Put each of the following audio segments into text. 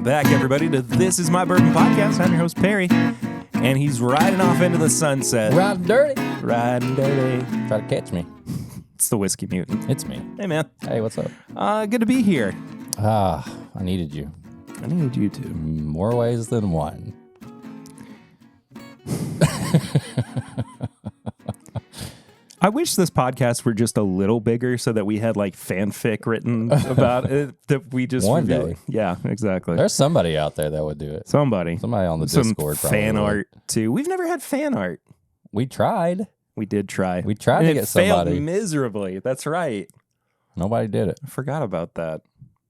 Welcome back, everybody, to This Is My Bourbon Podcast. I'm your host, Perry, and he's riding off into the sunset. Riding dirty. Riding dirty. Try to catch me. It's the Whiskey Mutant. It's me. Hey, man. Hey, what's up? Good to be here. I needed you. I needed you too. More ways than one. I wish this podcast were just a little bigger so that we had like fanfic written about it that we just One reveal. day. Yeah, exactly. There's somebody out there that would do it. Somebody Somebody on the Some Discord probably fan would. art too. We've never had fan art. We tried. We did try. We tried And to it get somebody. failed miserably. That's right. Nobody did it. I forgot about that.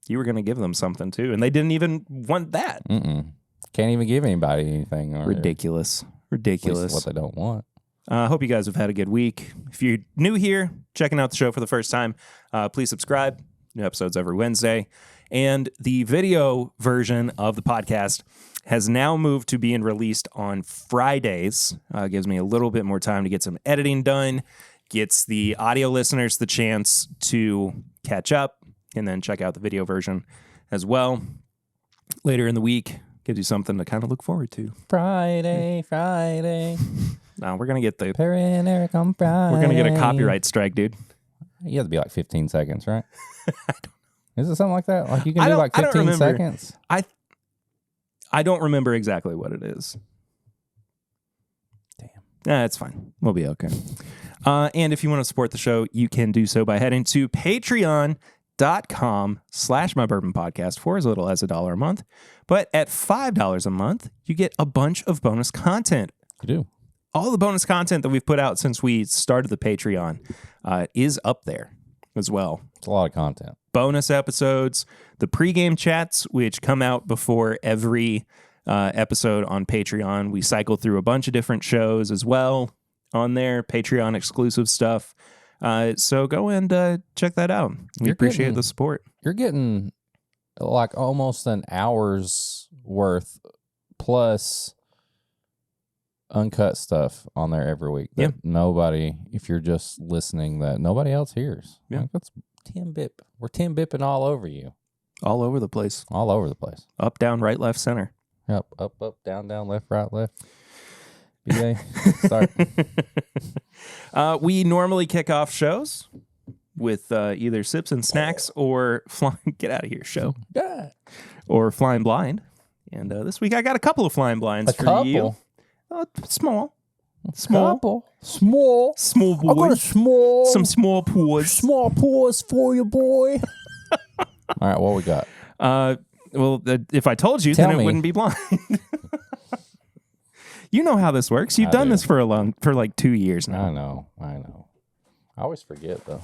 You were going to give them something too, and they didn't even want that. Can't even give anybody anything. Or Ridiculous. at Ridiculous. least what they don't want. I hope you guys have had a good week. If you're new here, checking out the show for the first time, please subscribe. New episodes every Wednesday. And the video version of the podcast has now moved to being released on Fridays. Gives me a little bit more time to get some editing done. Gets the audio listeners the chance to catch up and then check out the video version as well. Later in the week, gives you something to kind of look forward to. Friday. Now we're gonna get the Perry and Eric on Friday. we're gonna get a copyright strike, dude. You have to be like 15 seconds, right? Is it something like that? Like you can I do don't- like I don't 15 remember. seconds? I don't remember exactly what it is. Damn. Yeah, it's fine. We'll be okay. And if you want to support the show, you can do so by heading to patreon.com/mybourbonpodcast for as little as $1 a month. But at $5 a month, you get a bunch of bonus content. You do. All the bonus content that we've put out since we started the Patreon is up there as well. It's a lot of content. Bonus episodes, the pregame chats, which come out before every episode on Patreon. We cycle through a bunch of different shows as well on there, Patreon exclusive stuff. So go and check that out. We appreciate the support. You're getting like almost an hour's worth plus uncut stuff on there every week that nobody, if you're just listening, that nobody else hears. Yeah. Like, that's 10 bip. We're 10 bipping all over you. All over the place. All over the place. Up, down, right, left, center. Up, down, left, right, left. BA, start. We normally kick off shows with either sips and snacks or flying. Get out of here, show. Yeah. Or flying blind. And this week I got a couple of flying blinds for you. Small. Small Small boy. I got a Some small paws. small paws for you, boy. All right, what we got? Well, if I told you, Tell then it me. wouldn't be blind. You know how this works. You've done this for like 2 years now. I know. I always forget, though.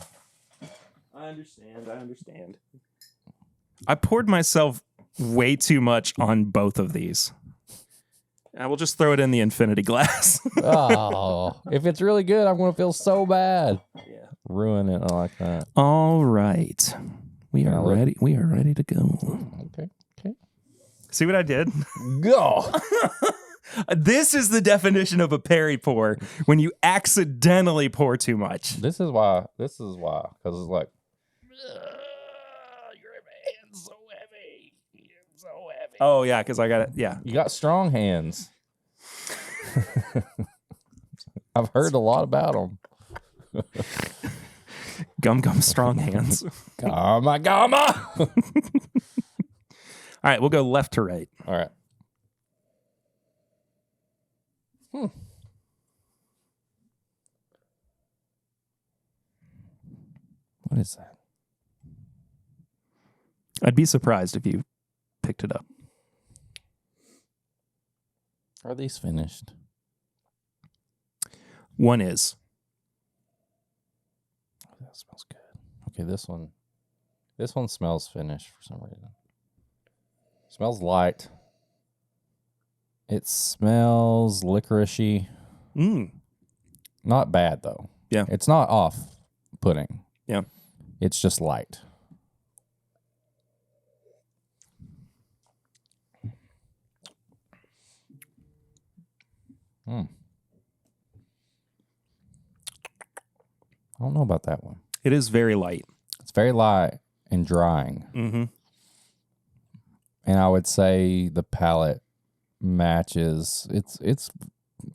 I understand. I poured myself way too much on both of these. I will just throw it in the infinity glass. Oh, if it's really good, I'm going to feel so bad. Yeah. Ruin it like that. All right. We are ready. We are ready to go. Okay. See what I did? Go. This is the definition of a Perry pour when you accidentally pour too much. This is why. Because it's like, Your hand's so heavy. It's so heavy. Oh, yeah, because I got it. Yeah. you got strong hands. I've heard a lot about them. Gum strong hands. Gamma. All right, we'll go left to right. All right. What is that? I'd be surprised if you picked it up. Are these finished? One is. Oh, that smells good. Okay, this one smells finished for some reason. Smells light. It smells licoricey. Not bad though. Yeah. It's not off-putting. Yeah. It's just light. I don't know about that one. It is very light. It's very light and drying. Mm-hmm. And I would say the palate matches. It's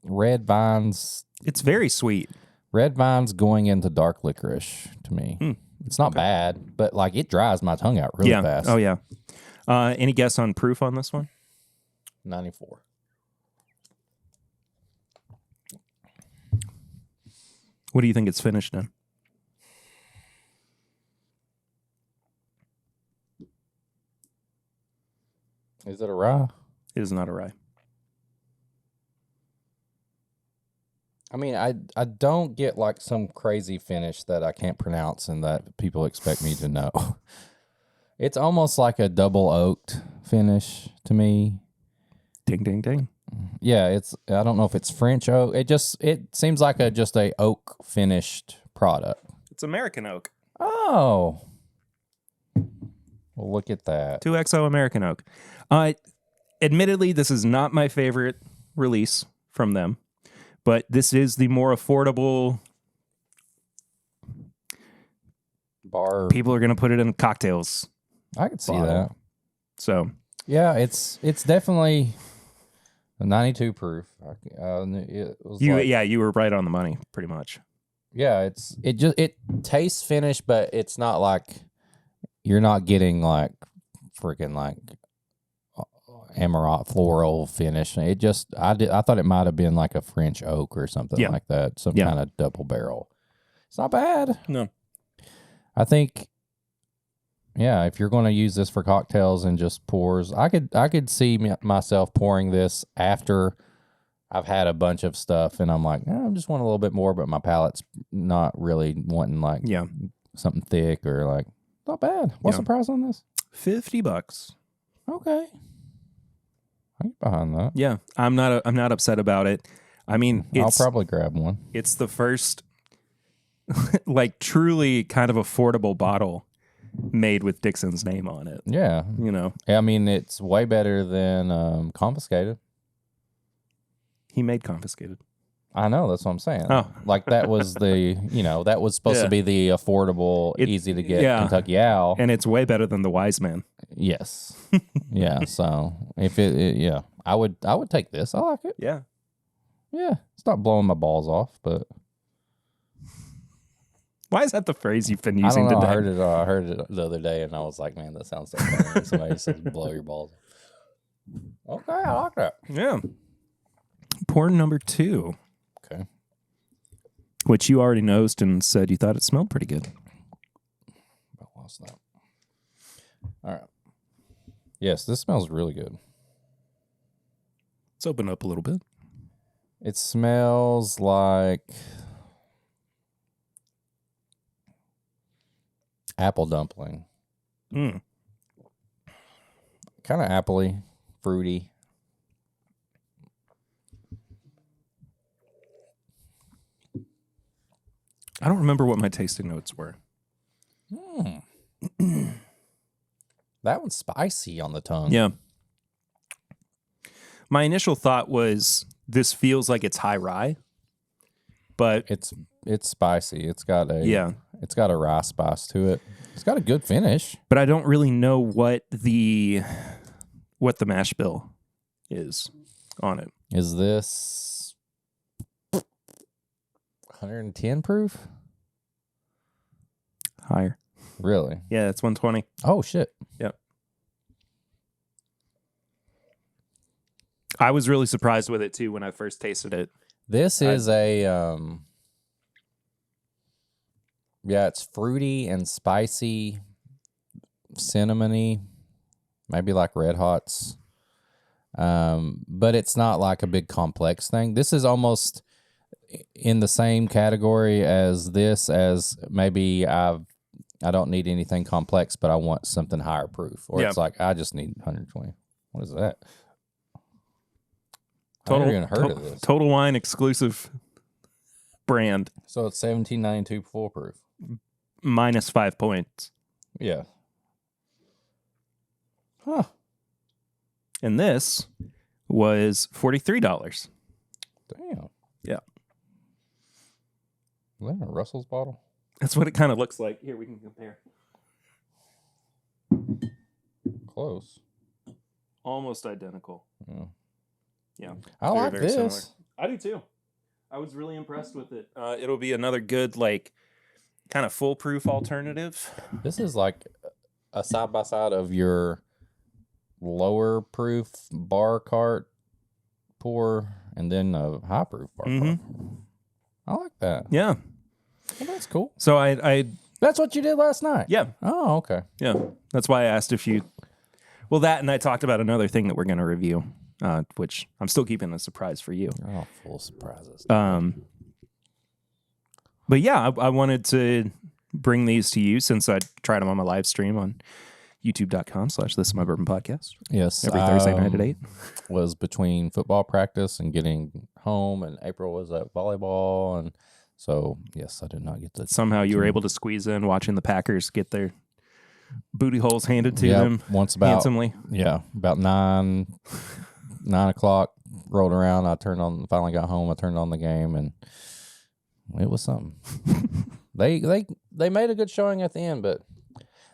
red vines. It's very sweet. Red vines going into dark licorice to me. It's not bad, but like it dries my tongue out really fast. Oh yeah. Any guess on proof on this one? 94. What do you think it's finished in? Is it a rye? It is not a rye. I mean, I don't get like some crazy finish that I can't pronounce and that people expect me to know. It's almost like a double oaked finish to me. Ding, ding, ding. Yeah, I don't know if it's French oak. It seems like just a oak finished product. It's American oak. Oh. Well, look at that. 2XO American oak. Admittedly, this is not my favorite release from them, but this is the more affordable. Bar. People are going to put it in cocktails. I could see bottle. that. So yeah, it's definitely a 92 proof. It was you were right on the money, pretty much. Yeah, it tastes finished, but it's not like you're not getting like freaking like amaranth floral finish. I thought it might have been like a French oak or something like that, some kind of double barrel. It's not bad. No, I think. Yeah, if you're going to use this for cocktails and just pours, I could see myself pouring this after I've had a bunch of stuff, and I'm like, I just want a little bit more, but my palate's not really wanting like something thick or like not bad. What's the price on this? $50. Okay, I get behind that. Yeah, I'm not upset about it. I mean, I'll probably grab one. It's the first, like, truly kind of affordable bottle made with Dixon's name on it. Yeah. You know. I mean, it's way better than Confiscated. He made Confiscated. I know, that's what I'm saying. Oh. Like that was that was supposed to be the affordable, easy to get Kentucky Owl. And it's way better than the Wise Man. Yes. Yeah, so if I would take this. I like it. Yeah. Yeah. It's not blowing my balls off, but why is that the phrase you've been using today? I heard it the other day, and I was like, man, that sounds so funny. Somebody says blow your balls. Okay, I like that. Yeah. Pour number 2. Okay. Which you already nosed and said you thought it smelled pretty good. I lost that. All right. Yes, this smells really good. Let's open up a little bit. It smells like apple dumpling. Kind of appley, fruity. I don't remember what my tasting notes were. That one's spicy on the tongue. Yeah. My initial thought was this feels like it's high rye, but it's spicy. It's got a rye spice to it. It's got a good finish. But I don't really know what the mash bill is on it. Is this 110 proof? Higher. Really? Yeah, it's 120. Oh shit. Yep. I was really surprised with it too when I first tasted it. This is it's fruity and spicy, cinnamony, maybe like Red Hots. But it's not like a big complex thing. This is almost in the same category as this, as maybe I don't need anything complex, but I want something higher proof. Or it's like, I just need 120. What is that? I've never even heard of this. Total Wine exclusive brand. So it's 1792 full proof. Minus 5 points. Yeah. Huh. And this was $43. Damn. Yeah. Is that a Russell's bottle? That's what it kind of looks like. Here, we can compare. Close. almost identical. Yeah. I like this. Similar. I do too. I was really impressed with it. It'll be another good, like, kind of foolproof alternative. This is like a side by side of your lower proof bar cart pour and then a high proof bar cart. I like that. Yeah. Well, that's cool. So I That's what you did last night? Yeah. Oh, okay. Yeah. That's why I asked if you... Well, that and I talked about another thing that we're going to review, which I'm still keeping a surprise for you. Oh, full of surprises. But yeah, I wanted to bring these to you since I tried them on my live stream on youtube.com/This Is My Bourbon Podcast. Yes. Every Thursday night at 8. Was between football practice and getting home, and April was at volleyball, and so yes, I did not get to. Somehow you were able to squeeze in watching the Packers get their booty holes handed to them once about handsomely. Yeah, about 9 o'clock rolled around. Finally got home. I turned on the game, and it was something. They made a good showing at the end, but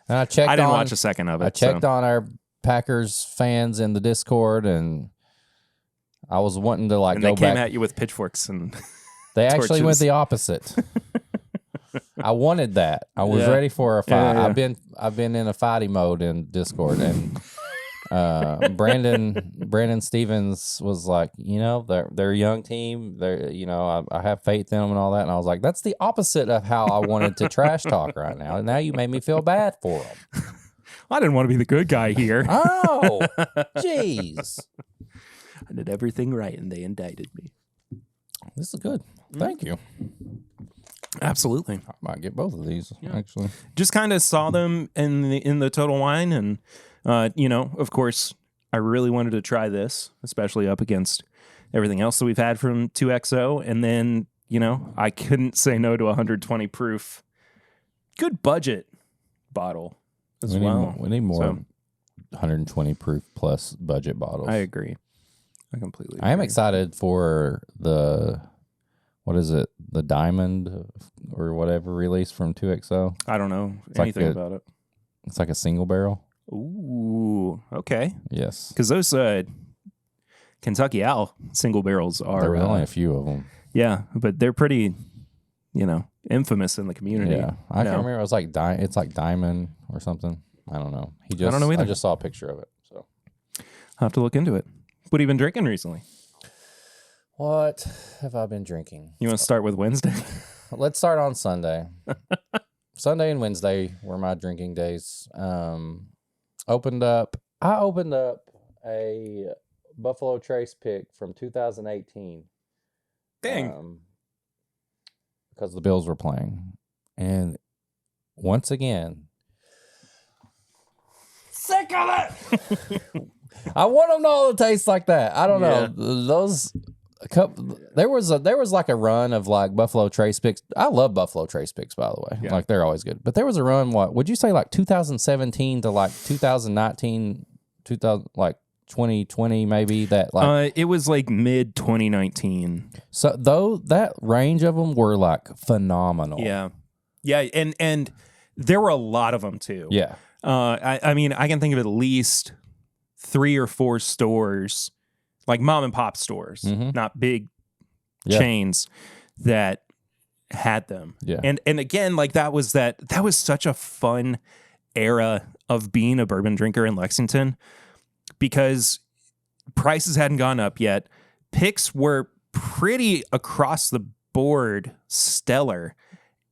and I checked. I didn't watch a second of it. I checked on our Packers fans in the Discord, and I was wanting to and go they came back. at you with pitchforks and They actually torches. went the opposite. I wanted that. I was ready for a fight. Yeah. I've been in a fighty mode in Discord, and Brandon Stevens was like, they're a young team. I have faith in them and all that. And I was like, that's the opposite of how I wanted to trash talk right now. And now you made me feel bad for them. I didn't want to be the good guy here. Oh, jeez. I did everything right, and they indicted me. This is good. Thank you. Absolutely. I might get both of these, actually. Just kind of saw them in the Total Wine, and of course, I really wanted to try this, especially up against everything else that we've had from 2XO. And then, I couldn't say no to 120 proof, good budget bottle as well. We need more 120 proof plus budget bottles. I agree. I completely agree. I am excited for the Diamond or whatever release from 2XO. I don't know anything about it. It's like a single barrel. Ooh, okay. Yes. Because those Kentucky Owl single barrels are... There were only a few of them. Yeah, but they're pretty, infamous in the community. Yeah. I can't remember. It was like it's like Diamond or something. I don't know. I don't know either. I just saw a picture of it. So I'll have to look into it. What have you been drinking recently? What have I been drinking? You want to start with Wednesday? Let's start on Sunday. Sunday and Wednesday were my drinking days. I opened up a Buffalo Trace pick from 2018. Dang. Because the Bills were playing. And once again, sick of it. I want them to all taste like that. I don't know. Those there was like a run of like Buffalo Trace picks. I love Buffalo Trace picks, by the way. Yeah. Like they're always good. But there was a run, what would you say, like 2017 to like 2019, 2020 maybe, that like it was like mid 2019. So though that range of them were like phenomenal. Yeah. Yeah, and there were a lot of them too. Yeah. I mean, I can think of at least 3 or 4 stores, like mom and pop stores, not big chains, that had them. Yeah. And again, like that was such a fun era of being a bourbon drinker in Lexington, because prices hadn't gone up yet. Picks were pretty across the board stellar.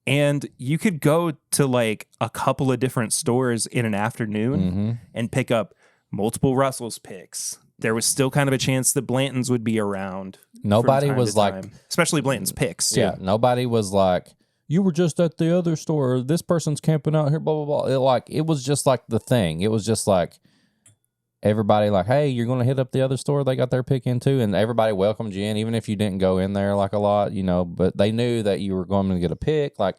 And you could go to like a couple of different stores in an afternoon and pick up multiple Russell's picks. There was still kind of a chance that Blanton's would be around. Nobody was like, especially Blanton's picks. Too. Yeah, nobody was like, you were just at the other store. This person's camping out here. Blah blah blah. It was just like the thing. It was just like everybody like, hey, you're going to hit up the other store. They got their pick in too, and everybody welcomed you in, even if you didn't go in there like a lot, But they knew that you were going to get a pick. Like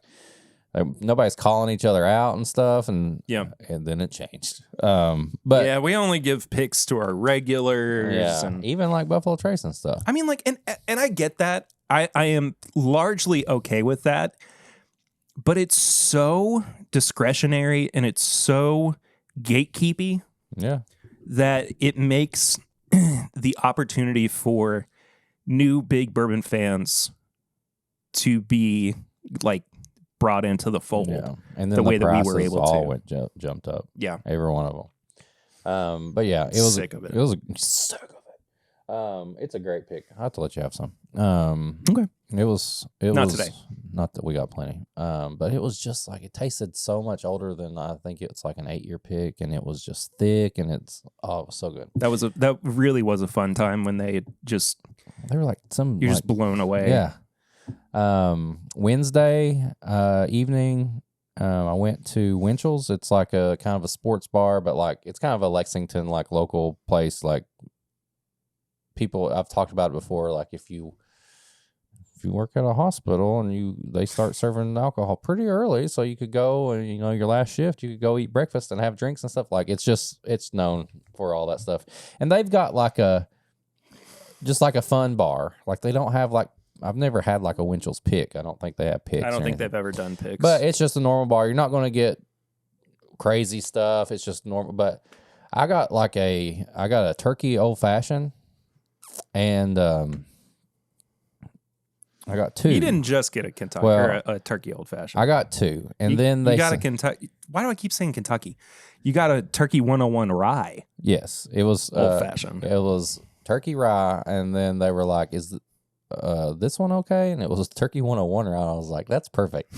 nobody's calling each other out and stuff, and then it changed. But yeah, we only give picks to our regulars, and even like Buffalo Trace and stuff. I mean, like, and I get that. I am largely okay with that, but it's so discretionary and it's so gatekeepy. Yeah. that it makes the opportunity for new big bourbon fans to be like brought into the fold. Yeah. And then the way that we were prices able all to. went jumped up. Yeah. Every one of them. But yeah, it was sick of it. It was sick of it. It's a great pick. I have to let you have some. Okay. It was Not today. Not that we got plenty. But it was just like it tasted so much older than I think it's like an 8-year pick, and it was just thick, and it was so good. That really was a fun time when they were like you're just blown away. Yeah. Wednesday evening, I went to Winchell's. It's like a kind of a sports bar, but like it's kind of a Lexington like local place. Like people, I've talked about it before. Like if you work at a hospital and they start serving alcohol pretty early, so you could go and your last shift you could go eat breakfast and have drinks and stuff. Like it's known for all that stuff, and they've got like a fun bar. Like they don't have like. I've never had like a Winchell's pick. I don't think they have picks. I don't think they've ever done picks. But it's just a normal bar. You're not going to get crazy stuff. It's just normal. But I got a turkey old fashioned, and I got two. You didn't just get a Kentucky or a turkey old fashioned. I got two, and then they got a Kentucky. Why do I keep saying Kentucky? You got a turkey 101 rye. Yes, it was old fashioned. It was turkey rye, and then they were like, "Is this one okay?" And it was turkey 101 rye. I was like, "That's perfect."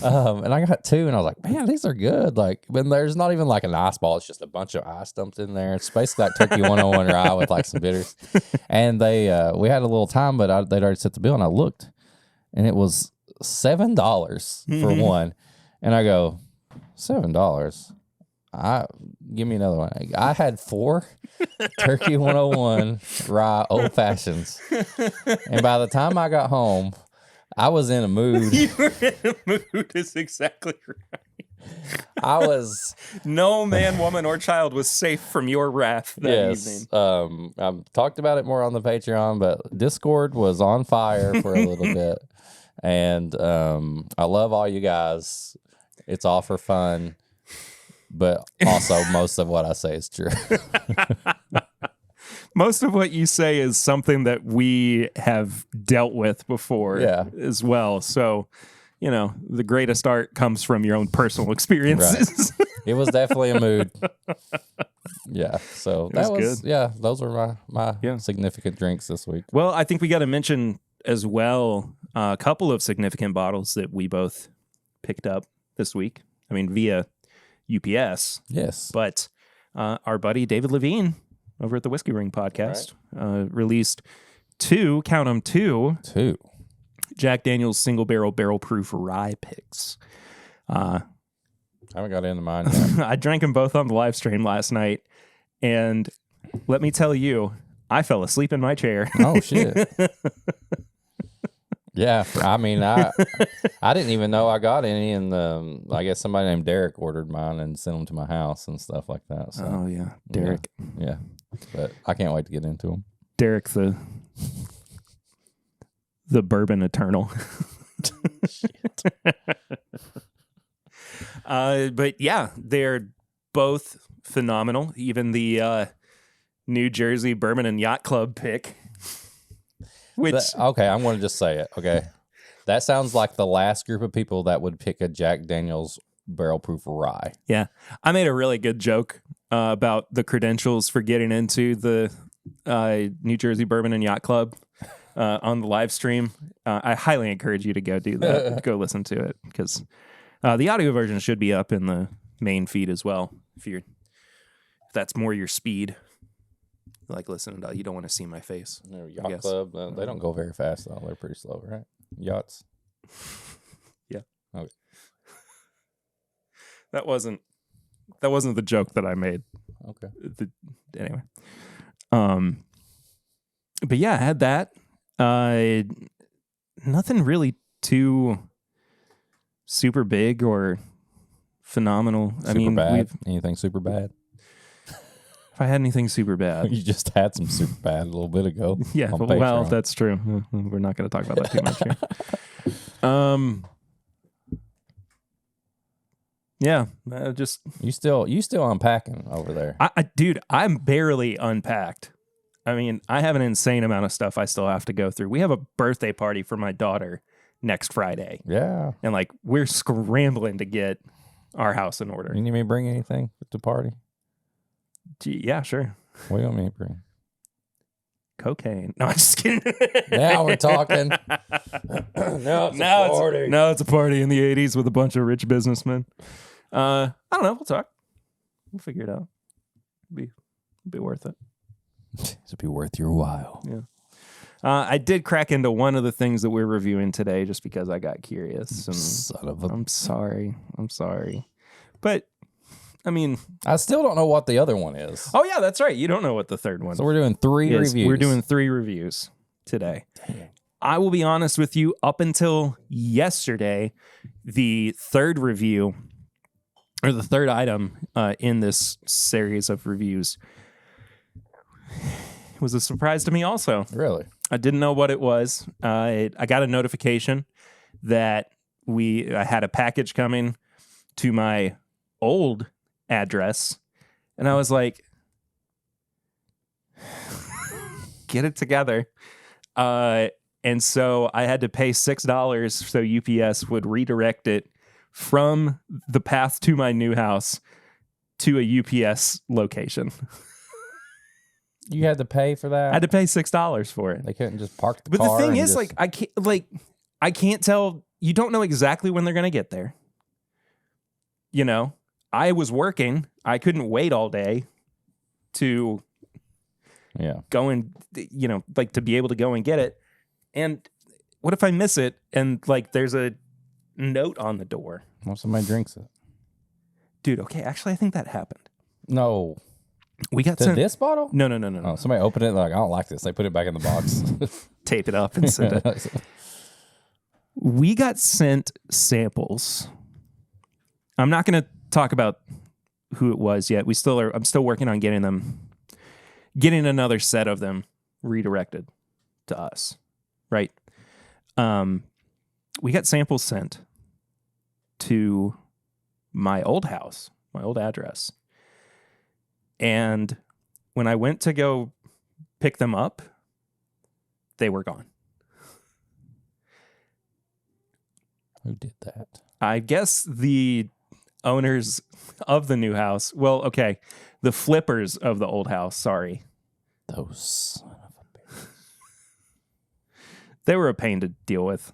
And I got two, and I was like, "Man, these are good." Like, when there's not even like an ice ball; it's just a bunch of ice dumped in there. It's basically like turkey 101 rye with like some bitters. And we had a little time, but they'd already set the bill, and I looked, and it was $7 for one. And I go, $7. Give me another one. I had 4 turkey 101 rye old fashions, and by the time I got home, I was in a mood. You were in a mood. Is exactly right. I was. No man, woman, or child was safe from your wrath that evening. I've talked about it more on the Patreon, but Discord was on fire for a little bit, and I love all you guys. It's all for fun. But also, most of what I say is true. Most of what you say is something that we have dealt with before as well. So, the greatest art comes from your own personal experiences. Right. It was definitely a mood. Yeah. So that was good. Those were my significant drinks this week. Well, I think we got to mention as well a couple of significant bottles that we both picked up this week. I mean, via UPS. Yes. But our buddy David Levine over at the Whiskey Ring podcast released 2 Jack Daniel's single barrel proof rye picks. I haven't got into mine yet. I drank them both on the live stream last night, and let me tell you, I fell asleep in my chair. Oh, shit. Yeah, I mean, I didn't even know I got any, and I guess somebody named Derek ordered mine and sent them to my house and stuff like that. So, oh yeah, Derek. Yeah, but I can't wait to get into them. Derek, the bourbon eternal. Shit. But yeah, they're both phenomenal. Even the New Jersey Bourbon and Yacht Club pick. Okay, I'm going to just say it. Okay, that sounds like the last group of people that would pick a Jack Daniel's barrel proof rye. Yeah, I made a really good joke about the credentials for getting into the New Jersey Bourbon and Yacht Club on the live stream. I highly encourage you to go do that. Go listen to it, because the audio version should be up in the main feed as well. If that's more your speed. Like, listen, you don't want to see my face. Yacht Club, they don't go very fast, though. They're pretty slow, right? Yachts. Yeah. Okay. That wasn't the joke that I made. Okay. Anyway. But yeah, I had that. Nothing really too super big or phenomenal. Super bad. Anything super bad? If I had anything super bad. You just had some super bad a little bit ago. Yeah, well, that's true. We're not going to talk about that too much here. Yeah, you still unpacking over there. Dude, I'm barely unpacked. I mean, I have an insane amount of stuff I still have to go through. We have a birthday party for my daughter next Friday. Yeah. And like we're scrambling to get our house in order. You need me to bring anything to the party? Yeah, sure. What do you want me to bring? Cocaine. No, I'm just kidding. Now we're talking. Now it's a party. Now it's a party in the 80s with a bunch of rich businessmen. I don't know. We'll talk. We'll figure it out. It'll be worth it. It'll be worth your while. Yeah. I did crack into one of the things that we're reviewing today just because I got curious. And Son of a... I'm sorry. But, I mean... I still don't know what the other one is. Oh, yeah, that's right. You don't know what the third one is. So we're doing 3 reviews. We're doing 3 reviews today. Dang. I will be honest with you, up until yesterday, the third review, or the third item in this series of reviews, was a surprise to me also. Really? I didn't know what it was. I got a notification that I had a package coming to my old address, and I was like, get it together. And so I had to pay $6 so UPS would redirect it from the path to my new house to a UPS location. You had to pay for that? I had to pay $6 for it. They couldn't just park the car. But the thing is, just... I can't tell. You don't know exactly when they're going to get there. You know, I was working. I couldn't wait all day to go and, to be able to go and get it. And what if I miss it and there's a note on the door? Well, somebody drinks it. Dude, okay, actually I think that happened. No. We got sent this bottle? No. Oh, somebody opened it and I don't like this. They put it back in the box. Tape it up and send it. We got sent samples. I'm not going to talk about who it was yet. I'm still working on getting another set of them redirected to us. Right. We got samples sent to my old house, my old address. And when I went to go pick them up, they were gone. Who did that? I guess the owners of the new house. Well, okay. The flippers of the old house. Sorry. Those son of a bitch. They were a pain to deal with.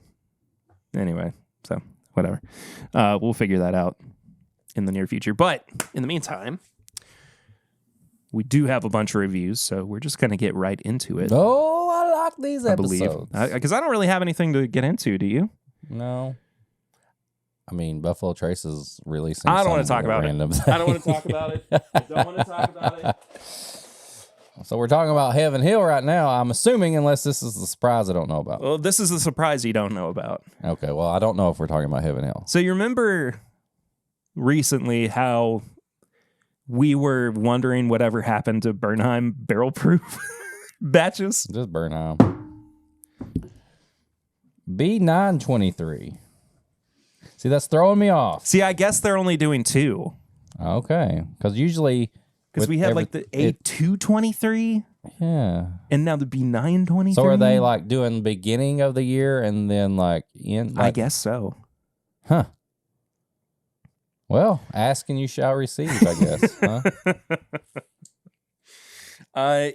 Anyway, so whatever. We'll figure that out in the near future. But in the meantime, we do have a bunch of reviews, so we're just going to get right into it. Oh, I like these episodes. Because I don't really have anything to get into, do you? No. I mean, Buffalo Trace is releasing. I don't want to talk about it. I don't want to talk about it. I don't want to talk about it. So we're talking about Heaven Hill right now, I'm assuming, unless this is the surprise I don't know about. Well, this is the surprise you don't know about. Okay, well, I don't know if we're talking about Heaven Hill. So you remember recently how we were wondering whatever happened to Bernheim barrel proof batches? Just Bernheim. B923. See, that's throwing me off. See, I guess they're only doing 2. Okay, because usually... Because we had the A223. Yeah. And now the B923. So are they doing beginning of the year and then end? I guess so. Huh. Well, ask and you shall receive, I guess. Huh?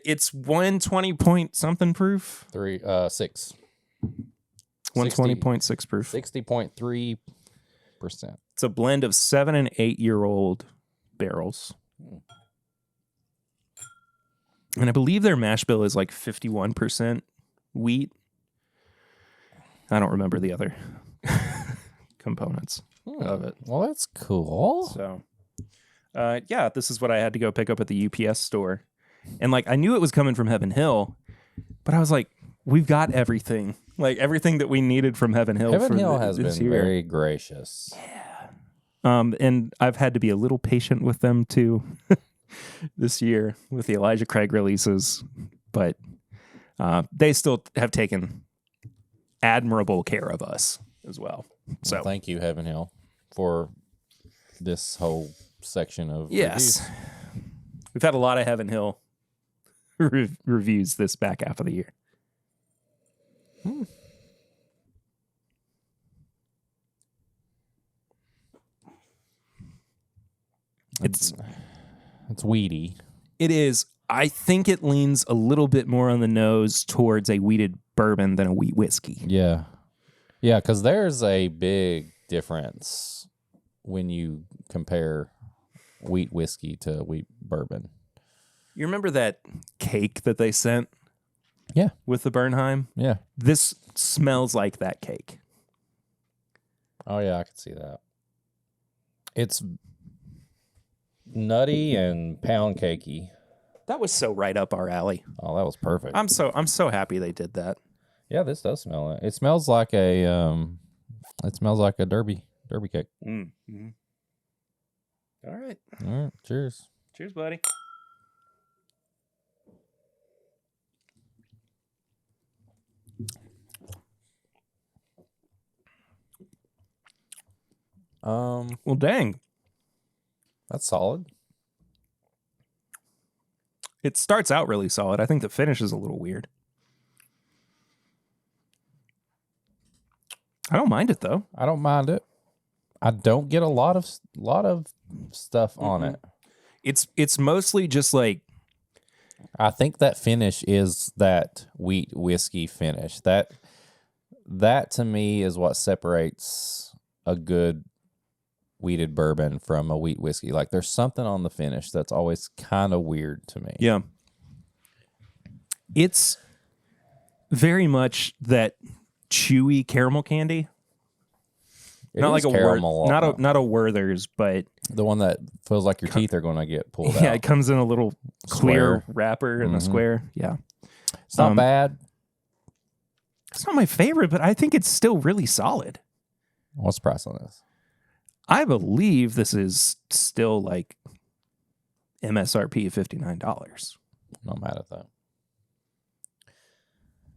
It's 120 point something proof. 6. 120.6 proof. 60.3%. It's a blend of 7 and 8 year old barrels. And I believe their mash bill is 51% wheat. I don't remember the other components of it. Well, that's cool. So, this is what I had to go pick up at the UPS store. And I knew it was coming from Heaven Hill, but I was like, we've got everything. Everything that we needed from Heaven Hill. Heaven Hill has been very gracious. Yeah. And I've had to be a little patient with them too. This year with the Elijah Craig releases, but they still have taken admirable care of us as well. So thank you, Heaven Hill, for this whole section of Yes. reviews. We've had a lot of Heaven Hill reviews this back half of the year. It's weedy. It is. I think it leans a little bit more on the nose towards a wheated bourbon than a wheat whiskey. Yeah. Yeah, because there's a big difference when you compare wheat whiskey to wheat bourbon. You remember that cake that they sent? Yeah. With the Bernheim? Yeah. This smells like that cake. Oh, yeah, I can see that. It's nutty and pound cakey. That was so right up our alley. Oh, that was perfect. I'm so happy they did that. Yeah, this does smell it. It smells like a derby cake. Mm-hmm. All right. All right, cheers. Cheers, buddy. Well, dang. That's solid. It starts out really solid. I think the finish is a little weird. I don't mind it though. I don't mind it. I don't get a lot of stuff on it. It's mostly just like, I think that finish is that wheat whiskey finish. That to me is what separates a good wheated bourbon from a wheat whiskey. Like there's something on the finish that's always kind of weird to me. yeah. It's very much that chewy caramel candy. It Not is like a caramel. not a Werther's, but the one that feels like your teeth are going to get pulled out. yeah, it comes in a little clear Square. wrapper in the square. Yeah. It's not bad. It's not my favorite, but I think it's still really solid. What's the price on this? I believe this is still like MSRP of $59. Not mad at that.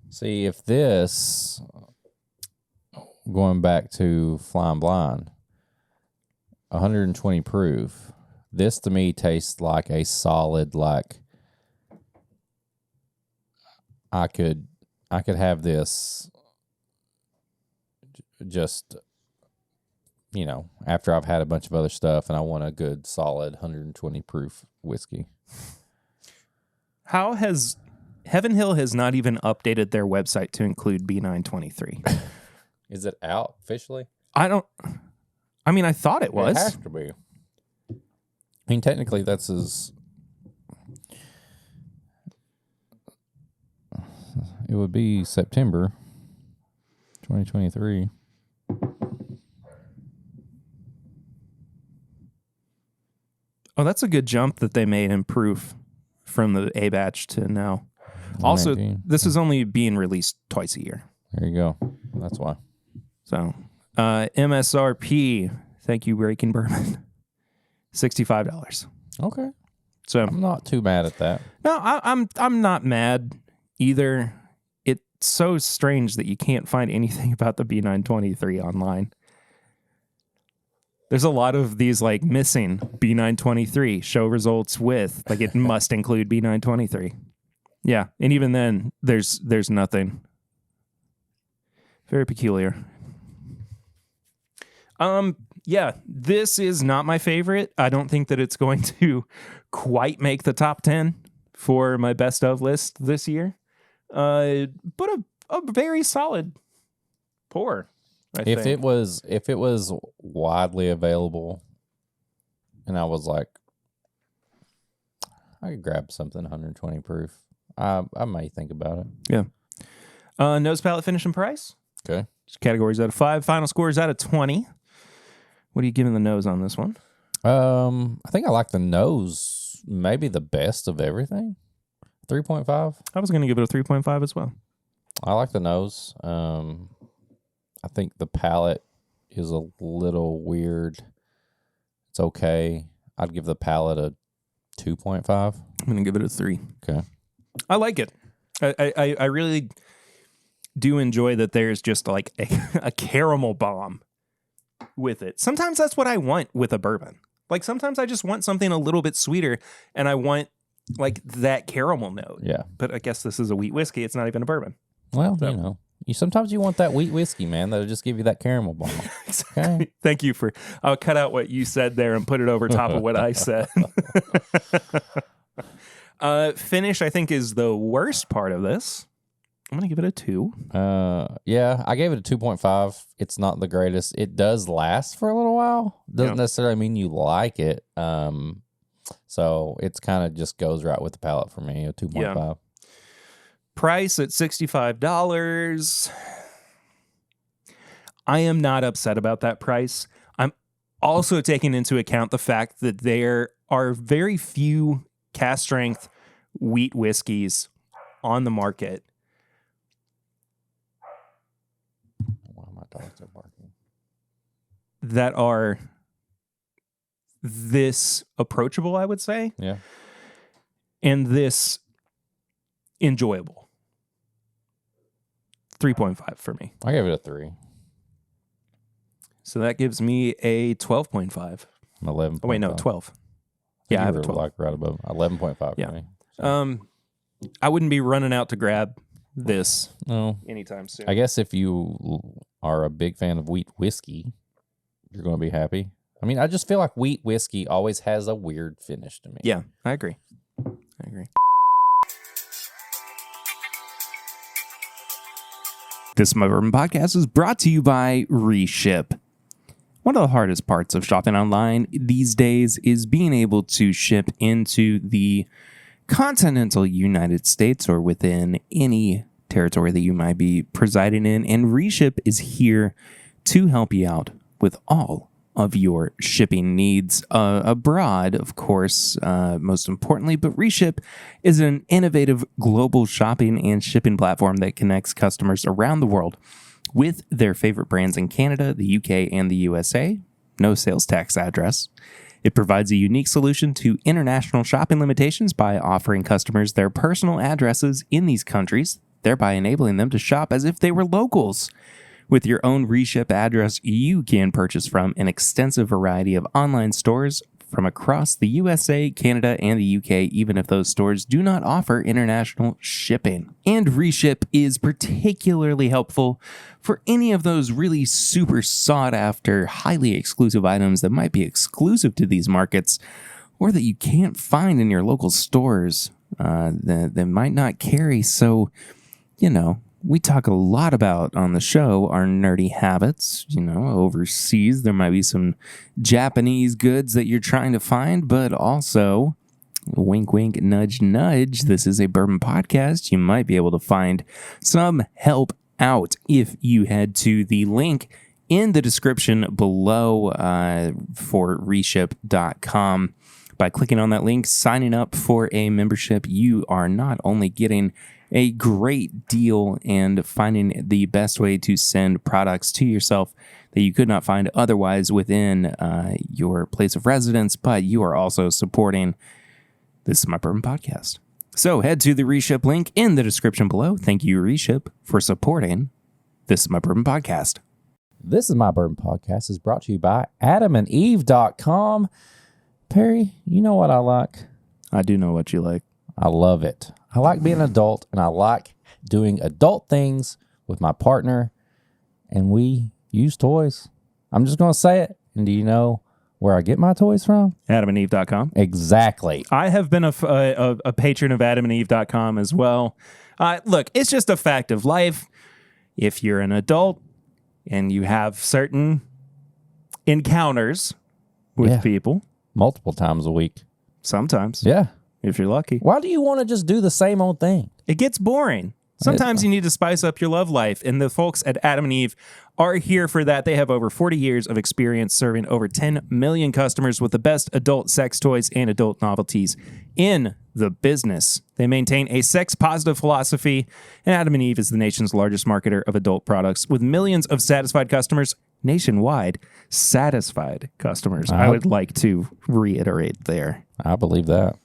See, if this, going back to Flying Blind, 120 proof, this to me tastes like a solid, like I could have this just, you know, after I've had a bunch of other stuff and I want a good solid 120 proof whiskey. How has Heaven Hill has not even updated their website to include B923? Is it out officially? I mean, I thought it was. It has to be. I mean, technically, that's his. It would be September 2023. Oh, that's a good jump that they made in proof from the A batch to now. Also, 119. this is only being released twice a year. There you go. That's why. So, MSRP, thank you, Breaking Bourbon, $65. Okay. So I'm not too mad at that. no, I'm not mad either. It's so strange that you can't find anything about the B923 online. There's a lot of these like missing B923 show results with, like it must include B923. Yeah, and even then there's nothing. Very peculiar. Yeah, this is not my favorite. I don't think that it's going to quite make the top 10 for my best of list this year. But a very solid pour. If it was widely available, and I was like, I could grab something 120 proof, I may think about it. Yeah. Nose, palate, finish, and price. Okay. Categories out of 5. Final scores out of 20. What are you giving the nose on this one? I think I like the nose maybe the best of everything. 3.5. I was going to give it a 3.5 as well. I like the nose. I think the palate is a little weird. It's okay. I'd give the palate a 2.5. I'm going to give it a 3. Okay. I like it. I really do enjoy that there's just like a caramel bomb with it. Sometimes that's what I want with a bourbon. Like sometimes I just want something a little bit sweeter and I want like that caramel note. Yeah. But I guess this is a wheat whiskey. It's not even a bourbon. Well, So. you know, sometimes you want that wheat whiskey, man. That'll just give you that caramel bomb. Exactly. Okay. Thank you for, I'll cut out what you said there and put it over top of what I said. Finish, I think, is the worst part of this. I'm going to give it a 2. Yeah, I gave it a 2.5. It's not the greatest. It does last for a little while. Doesn't necessarily mean you like it. So it's kind of just goes right with the palate for me, a 2.5. Yeah. Price at $65. I am not upset about that price. I'm also taking into account the fact that there are very few cask strength wheat whiskeys on the market. Why my dogs are barking? That are this approachable, I would say. Yeah. And this enjoyable. 3.5 for me. I gave it a 3. So that gives me a 12.5. 11. Oh, wait, no, 12. Yeah, I have a 12. Like right above 11.5 Yeah. for me. So. I wouldn't be running out to grab this No. anytime soon. I guess if you are a big fan of wheat whiskey, you're going to be happy. I mean, I just feel like wheat whiskey always has a weird finish to me. Yeah, I agree. This My Bourbon Podcast is brought to you by Reship. One of the hardest parts of shopping online these days is being able to ship into the continental United States or within any territory that you might be presiding in. And Reship is here to help you out with all of your shipping needs abroad, of course, most importantly. But Reship is an innovative global shopping and shipping platform that connects customers around the world with their favorite brands in Canada, the UK, and the USA. No sales tax address. It provides a unique solution to international shopping limitations by offering customers their personal addresses in these countries, thereby enabling them to shop as if they were locals. With your own Reship address, you can purchase from an extensive variety of online stores from across the USA, Canada, and the UK, even if those stores do not offer international shipping. And Reship is particularly helpful for any of those really super sought-after, highly exclusive items that might be exclusive to these markets or that you can't find in your local stores that might not carry. So, you know, we talk a lot about on the show our nerdy habits. You know, overseas, there might be some Japanese goods that you're trying to find, but also, wink, wink, nudge, nudge, this is a bourbon podcast. You might be able to find some help out if you head to the link in the description below for reship.com. By clicking on that link, signing up for a membership, you are not only getting a great deal and finding the best way to send products to yourself that you could not find otherwise within your place of residence, but you are also supporting This Is My Bourbon Podcast. So head to the Reship link in the description below. Thank you, Reship, for supporting This Is My Bourbon Podcast. This Is My Bourbon Podcast is brought to you by adamandeve.com. Perry, you know what I like? I do know what you like. I love it. I like being an adult, and I like doing adult things with my partner, and we use toys. I'm just going to say it. And do you know where I get my toys from? AdamandEve.com. Exactly. I have been a patron of AdamandEve.com as well. Look, it's just a fact of life. If you're an adult and you have certain encounters with people. Multiple times a week. Sometimes. Yeah. If you're lucky. Why do you want to just do the same old thing? It gets boring. Sometimes you need to spice up your love life, and the folks at Adam and Eve are here for that. They have over 40 years of experience serving over 10 million customers with the best adult sex toys and adult novelties in the business. They maintain a sex-positive philosophy, and Adam and Eve is the nation's largest marketer of adult products with millions of satisfied customers nationwide. Satisfied customers. I would like to reiterate there. I believe that.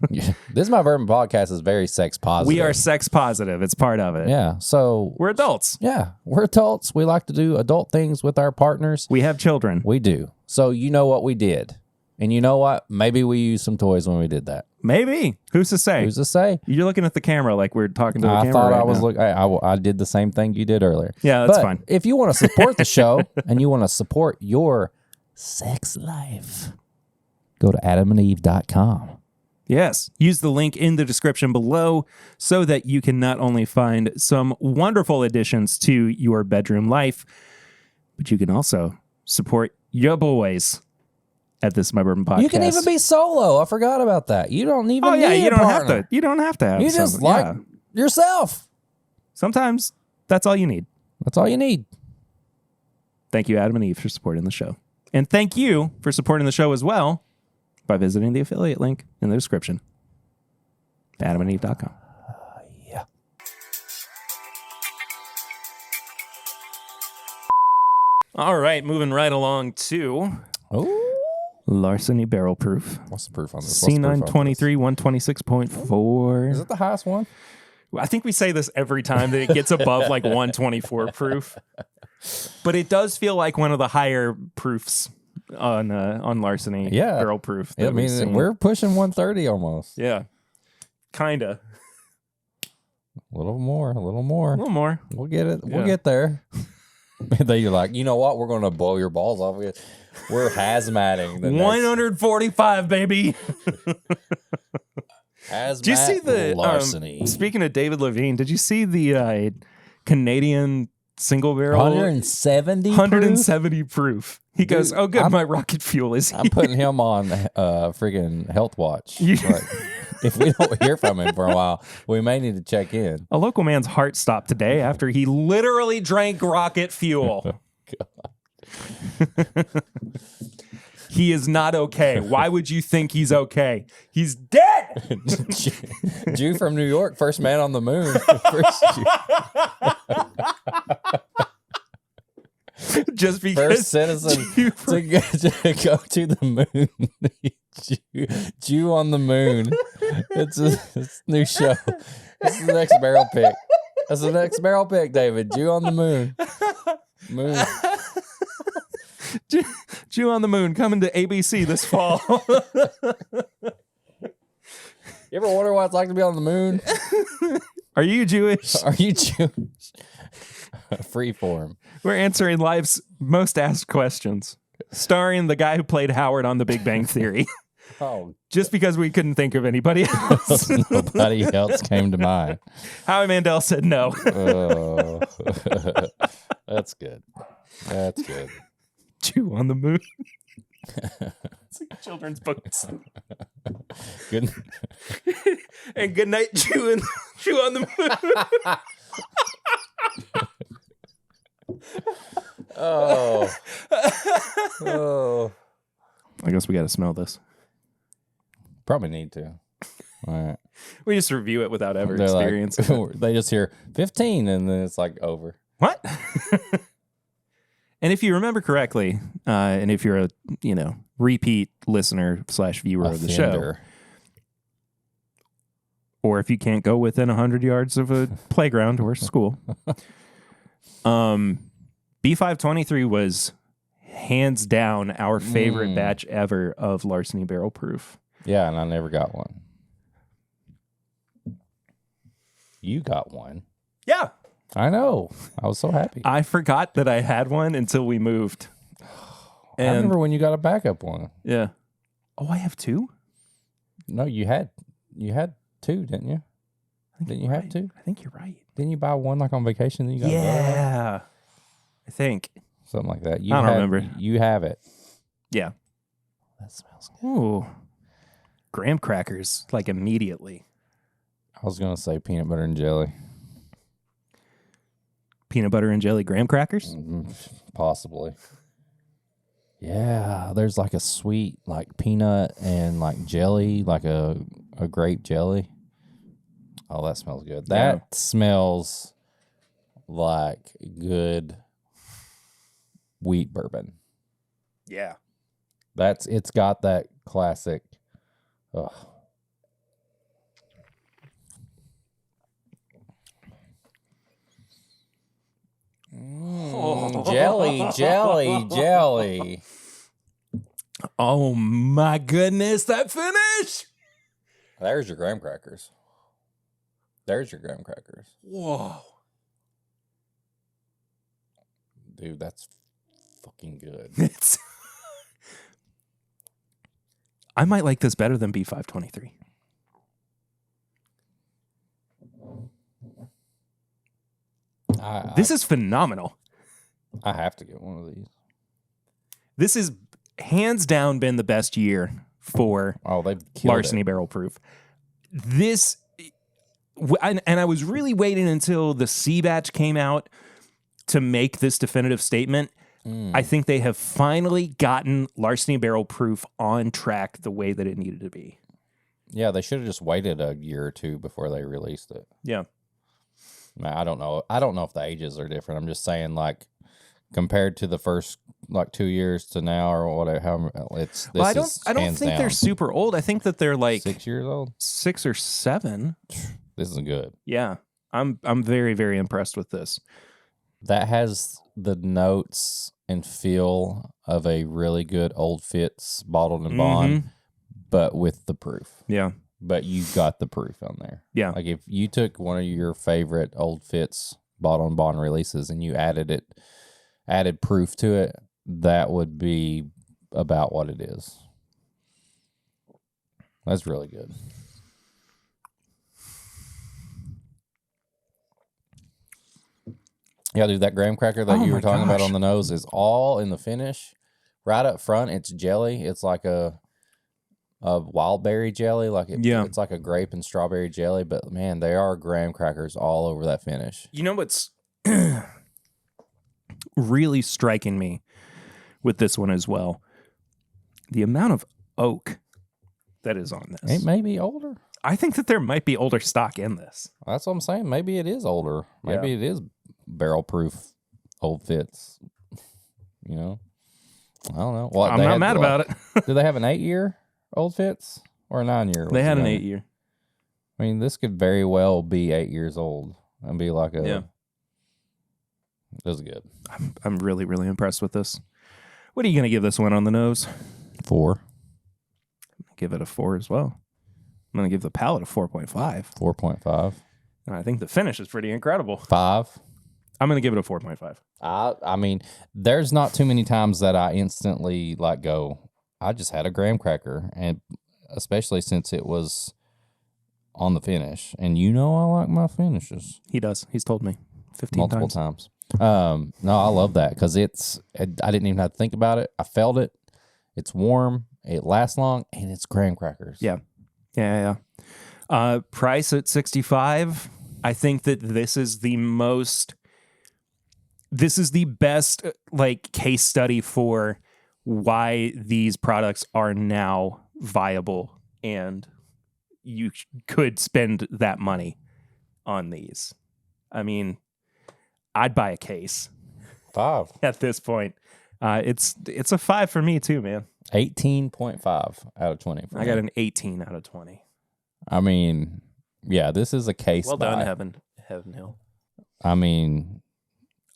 Yeah, This is My Bourbon podcast is very sex positive. We are sex positive. It's part of it. Yeah. So We're adults. yeah, we're adults. We like to do adult things with our partners. We have children. We do. So you know what we did. And you know what? Maybe we used some toys when we did that. Maybe. Who's to say? Who's to say? You're looking at the camera like we're talking to the I camera thought right I was now. looking. I did the same thing you did earlier. Yeah, that's But fine. if you want to support the show and you want to support your sex life, go to adamandeve.com. Yes. Use the link in the description below so that you can not only find some wonderful additions to your bedroom life, but you can also support your boys at this My Bourbon podcast. You can even be solo. I forgot about that. You don't even need you a don't partner. have to. You don't have to have You just some- like yeah. yourself. Sometimes that's all you need. That's all you need. Thank you, Adam and Eve, for supporting the show. And thank you for supporting the show as well by visiting the affiliate link in the description. adamandeve.com. Yeah. All right, moving right along to Oh, Larceny Barrel Proof. what's the proof on this? What's the proof on this? C923 126.4. Is it the highest one? I think we say this every time that it gets above like 124 proof, but it does feel like one of the higher proofs on Larceny Barrel Proof. I mean, we're pushing 130 almost. Yeah, kinda. A little more. A little more. We'll get it. We'll Yeah. get there. Then you're like, you know what? We're going to blow your balls off. We're hazmating. The 145, baby. Hazmat Did you see the Larceny. speaking of David Levine? Did you see the Canadian single barrel 170 proof? 170 proof? He goes, Dude, "Oh, good, I'm- my rocket fuel is I'm here." putting him on freaking health watch. You- But if we don't hear from him for a while, we may need to check in. A local man's heart stopped today after he literally drank rocket fuel. He is not okay. Why would you think he's okay? He's dead. Jew from New York, first man on the moon. First Jew. Just because First citizen Jew- to go to the moon. Jew on the moon. It's a new show. It's the next barrel pick. That's the next barrel pick, David. Jew on the moon. Moon. Jew on the Moon coming to ABC this fall. You ever wonder what it's like to be on the moon? Are you Jewish? Are you Jewish? Freeform. We're answering life's most asked questions, starring the guy who played Howard on The Big Bang Theory. Oh, Just because we couldn't think of anybody else. nobody else came to mind. Howie Mandel said no. Oh, that's good. That's good. Jew on the Moon. It's like children's books. Good. And good night, Jew on the Moon. Oh. Oh. I guess we got to smell this. Probably need to. All right. We just review it without ever They're like- experiencing it. they just hear 15 and then it's like over. What? And if you remember correctly, and if you're a repeat listener / viewer of the show, Offender. or if you can't go within 100 yards of a playground or school, B923 was hands down our favorite batch ever of Larceny Barrel Proof. Yeah, and I never got one. You got one. Yeah. I know. I was so happy. I forgot that I had one until we moved. I remember when you got a backup one. Yeah. Oh, I have two? No, you had two, didn't you? Didn't you have two? I think you're right. Didn't you buy one like on vacation? Then you got another one? Yeah. I think. Something like that. I don't remember. You have it. Yeah. That smells good. Ooh. Graham crackers, like immediately. I was gonna say peanut butter and jelly. Peanut butter and jelly graham crackers? Possibly. Yeah, there's like a sweet like peanut and like jelly, like a grape jelly. Oh, that smells good. That smells like good wheat bourbon. Yeah. It's got that classic. Jelly. Oh my goodness, that finish! There's your graham crackers. Whoa. Dude, that's fucking good. It's I might like this better than B923. This is phenomenal. I have to get one of these. This is hands down been the best year for they've killed Larceny Barrel Proof. This, and I was really waiting until the C batch came out to make this definitive statement. I think they have finally gotten Larceny Barrel Proof on track the way that it needed to be. Yeah, they should have just waited a year or two before they released it. Yeah. I don't know. I don't know if the ages are different. I'm just saying, like, compared to the first 2 years to now or whatever, I don't think they're super old. I think that they're like 6 years old, 6 or 7. This is good. Yeah, I'm very, very impressed with this. That has the notes and feel of a really good Old Fitz bottled and bond, but with the proof. Yeah. But you got the proof on there. Yeah. Like if you took one of your favorite Old Fitz bottled and bond releases and you added proof to it, that would be about what it is. That's really good. Yeah, dude, that graham cracker that you were talking about on the nose is all in the finish. Right up front, it's jelly. It's like a wild berry jelly. It's like a grape and strawberry jelly. But, man, they are graham crackers all over that finish. You know what's really striking me with this one as well? The amount of oak that is on this. It may be older. I think that there might be older stock in this. That's what I'm saying. Maybe it is older. Maybe it is barrel proof Old Fitz. You know? I don't know. Well, I'm not mad about it. Do they have an 8-year Old Fitz or a 9-year? They had an 8-year. I mean, this could very well be 8 years old and be like a... Yeah. This is good. I'm really, really impressed with this. What are you going to give this one on the nose? 4. I'm going to give it a 4 as well. I'm going to give the palate a 4.5. 4.5. And I think the finish is pretty incredible. 5. I'm going to give it a 4.5. I mean, there's not too many times that I instantly go, I just had a graham cracker, and especially since it was on the finish. And I like my finishes. He does. He's told me 15 multiple times. No, I love that because I didn't even have to think about it. I felt it. It's warm. It lasts long, and it's graham crackers. Yeah. Price at $65. I think that this is the best case study for why these products are now viable and you could spend that money on these. I mean, I'd buy a case. 5 at this point. It's a 5 for me too, man. 18.5 out of 20. I got an 18 out of 20. I mean, yeah, this is a case. Well done, Heaven Hill. I mean,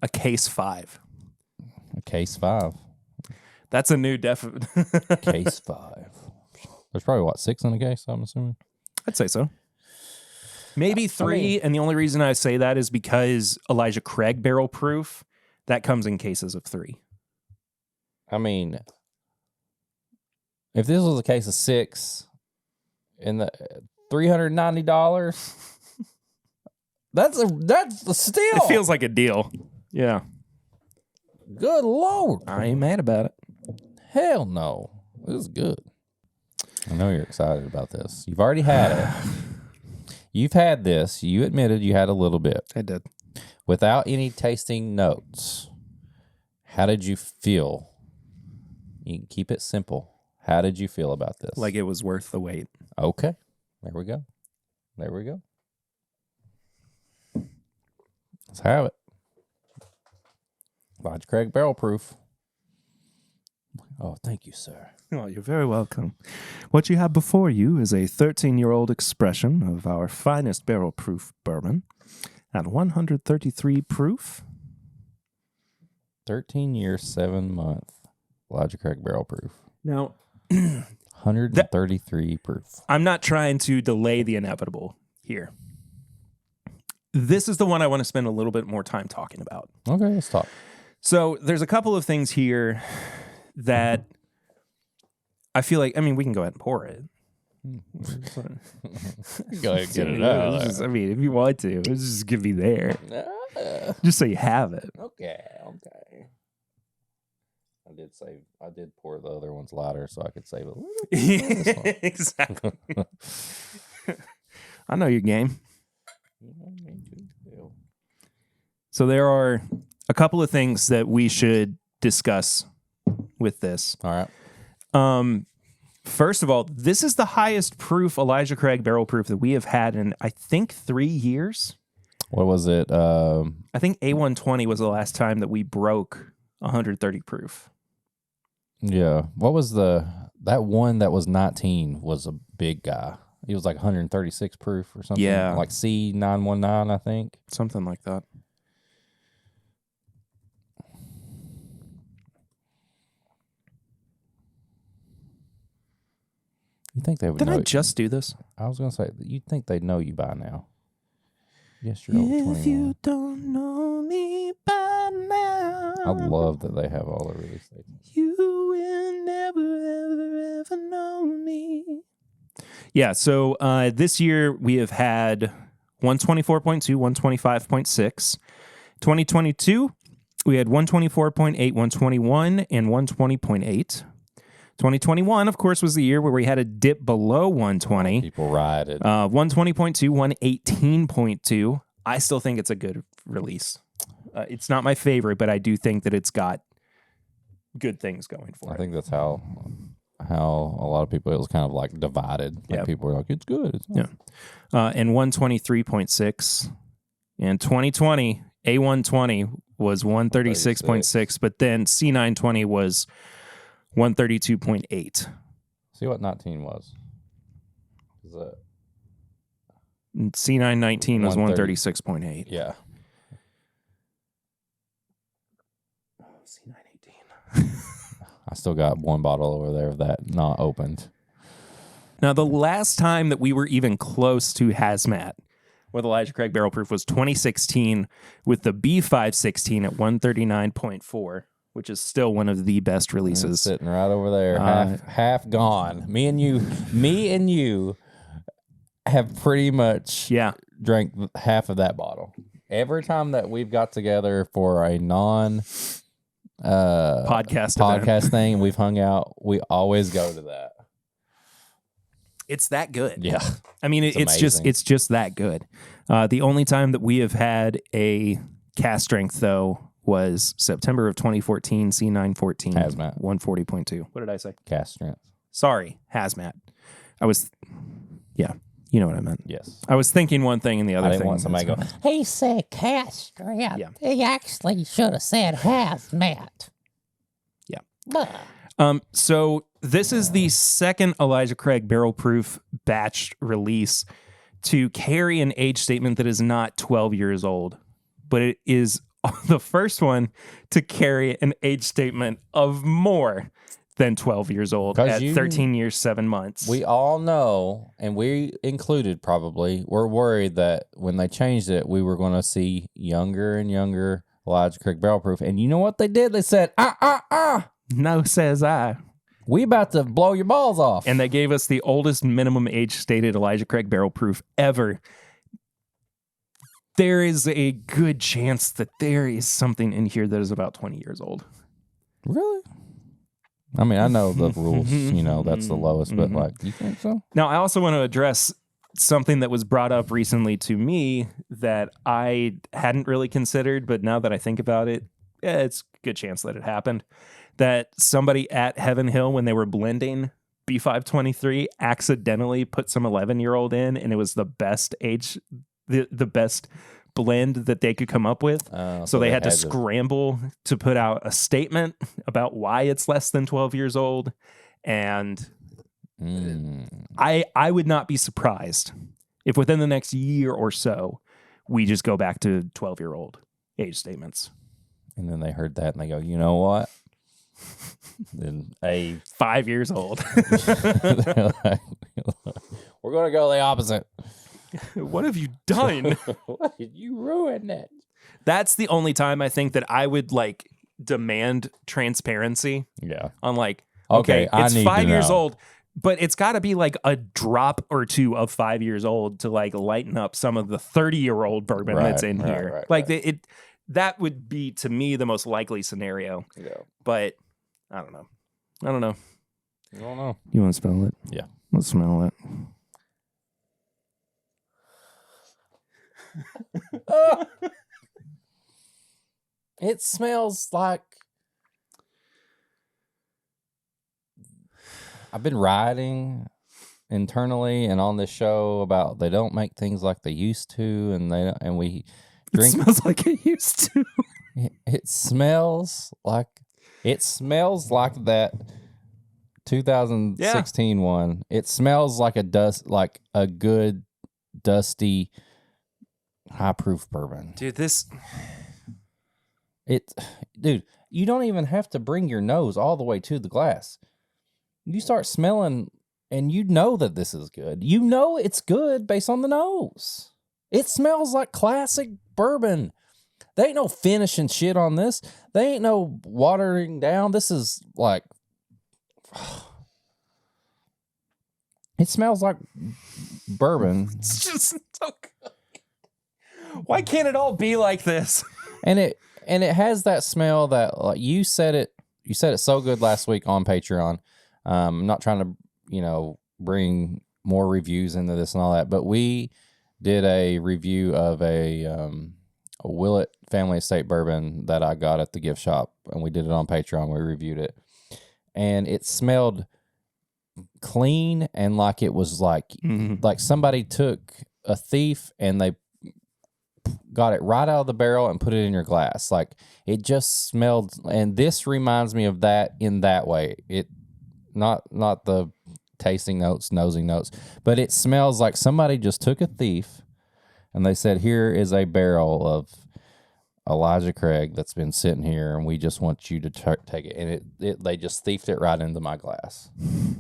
a case 5. A case 5. That's a new definition. Case 5. There's probably 6 in a case, I'm assuming. I'd say so. Maybe 3, and the only reason I say that is because Elijah Craig Barrel Proof, that comes in cases of 3. I mean, if this was a case of 6 and the $390, that's a steal. It feels like a deal. Yeah. Good Lord. I ain't mad about it. Hell no. This is good. I know you're excited about this. You've already had it. You've had this. You admitted you had a little bit. I did. Without any tasting notes, how did you feel? You can keep it simple. How did you feel about this? Like it was worth the wait. Okay. There we go. Let's have it. Elijah Craig Barrel Proof. Oh, thank you, sir. Oh, you're very welcome. What you have before you is a 13-year-old expression of our finest barrel proof bourbon at 133 proof. 13 years, 7 month Elijah Craig barrel proof. Now, 133 proof. I'm not trying to delay the inevitable here. This is the one I want to spend a little bit more time talking about. Okay, let's talk. So there's a couple of things here that I feel like, I mean, we can go ahead and pour it. Go ahead and get it out. I mean, if you want to, it's just going to be there. Just so you have it. Okay. I did pour the other ones lighter so I could save a little bit. Exactly. I know your game. So there are a couple of things that we should discuss with this. All right. First of all, this is the highest proof Elijah Craig barrel proof that we have had in, I think, 3 years. What was it? I think A120 was the last time that we broke 130 proof. Yeah. What was that one that was 19 was a big guy. He was like 136 proof or something. Yeah. Like C919, I think. Something like that. You think they would Did know? I just do this? I was going to say, you'd think they'd know you by now. Yes, you're over 21. If you don't know me by now, I love that they have all the release dates. You will never, ever know me. Yeah, so this year we have had 124.2, 125.6. 2022, we had 124.8, 121, and 120.8. 2021, of course, was the year where we had a dip below 120. People ride it. 120.2, 118.2. I still think it's a good release. It's not my favorite, but I do think that it's got good things going for it. I think that's how a lot of people, it was kind of like divided. Like people were like, it's good. It's not. Yeah. And 123.6. And 2020, A120 was 136.6, but then C920 was 132.8. See what 19 was. Is that C919 was 136.8. Yeah. C918. I still got one bottle over there of that not opened. Now, the last time that we were even close to hazmat with Elijah Craig barrel proof was 2016 with the B516 at 139.4. Which is still one of the best releases. It's sitting right over there, half gone. Me and you have pretty much drank half of that bottle. Every time that we've got together for a non podcast thing, we've hung out, we always go to that. It's that good. Yeah. I mean, it's just that good. The only time that we have had a cast strength, though, was September of 2014, C914. Hazmat. 140.2. What did I say? Cast strength. Sorry, hazmat. You know what I meant. Yes. I was thinking one thing and the other thing. I didn't want somebody to go, he said cast strength. Yeah. He actually should have said hazmat. Yeah. So this is the second Elijah Craig barrel proof batch release to carry an age statement that is not 12 years old, but it is the first one to carry an age statement of more than 12 years old at 13 years, 7 months. We all know, and we included probably, we're worried that when they changed it, we were going to see younger and younger Elijah Craig barrel proof. And you know what they did? They said, No, says I. We about to blow your balls off. And they gave us the oldest minimum age stated Elijah Craig barrel proof ever. There is a good chance that there is something in here that is about 20 years old. Really? I mean, I know the rules, that's the lowest, but like, you think so? Now, I also want to address something that was brought up recently to me that I hadn't really considered, but now that I think about it, it's a good chance that it happened. That somebody at Heaven Hill, when they were blending B523, accidentally put some 11-year-old in, and it was the best age, the best blend that they could come up with. So they had to scramble to put out a statement about why it's less than 12 years old. And I would not be surprised if within the next year or so, we just go back to 12-year-old age statements. And then they heard that and they go, you know what? Then 5 years old. they're like, we're going to go the opposite. What have you done? What did you ruin it? That's the only time I think that I would like demand transparency. Yeah. On like, Okay, I it's need 5 to years know. old, but it's got to be like a drop or two of 5 years old to like lighten up some of the 30-year-old bourbon that's in here. That would be to me the most likely scenario. Yeah. But I don't know. I don't know. You want to smell it? Yeah. Let's smell it. It smells like I've been writing internally and on this show about they don't make things like they used to, and we drink. It smells like it used to. It smells like that 2016 one. It smells like a good dusty high proof bourbon. Dude, you don't even have to bring your nose all the way to the glass. You start smelling and you know that this is good. You know it's good based on the nose. It smells like classic bourbon. There ain't no finishing shit on this. There ain't no watering down. This is like... It smells like bourbon. It's just so good. Why can't it all be like this? And it has that smell that like you said it so good last week on Patreon. I'm not trying to, bring more reviews into this and all that, but we did a review of a Willett Family Estate bourbon that I got at the gift shop, and we did it on Patreon. We reviewed it, and it smelled clean and like it was like somebody took a thief and they got it right out of the barrel and put it in your glass. Like it just smelled, and this reminds me of that in that way. It not the tasting notes, nosing notes, but it smells like somebody just took a thief and they said, here is a barrel of Elijah Craig that's been sitting here, and we just want you to take it. And they just thiefed it right into my glass.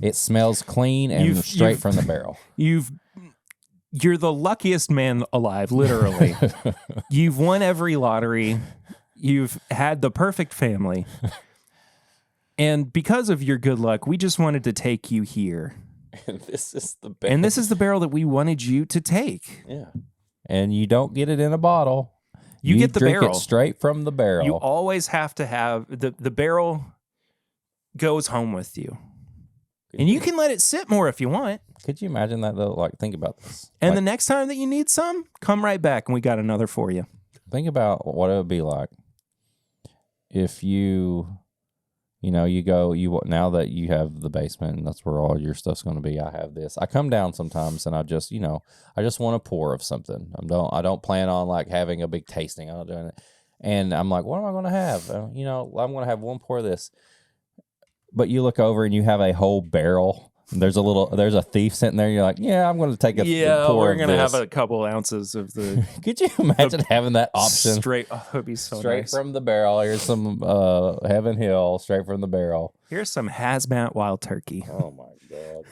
It smells clean and straight from the barrel. You're the luckiest man alive, literally. You've won every lottery. You've had the perfect family. And because of your good luck, we just wanted to take you here. And this is the barrel that we wanted you to take. Yeah. And you don't get it in a bottle. You get the drink barrel it straight from the barrel. You always have to have the barrel goes home with you. And you can let it sit more if you want. Could you imagine that, though? Like, think about this. And the next time that you need some, come right back, and we got another for you. Think about what it would be like if now that you have the basement and that's where all your stuff's going to be. I have this. I come down sometimes and I just want a pour of something. I don't plan on like having a big tasting. I'm not doing it. And I'm like, what am I going to have? I'm going to have one pour of this. But you look over and you have a whole barrel. There's a thief sitting there. You're like, yeah, I'm going to take a pour we're of going to this. have a couple ounces of the. Could you imagine having that option? Straight, it'd be so straight nice. from the barrel. Here's some Heaven Hill, straight from the barrel. Here's some hazmat wild turkey. Oh my god!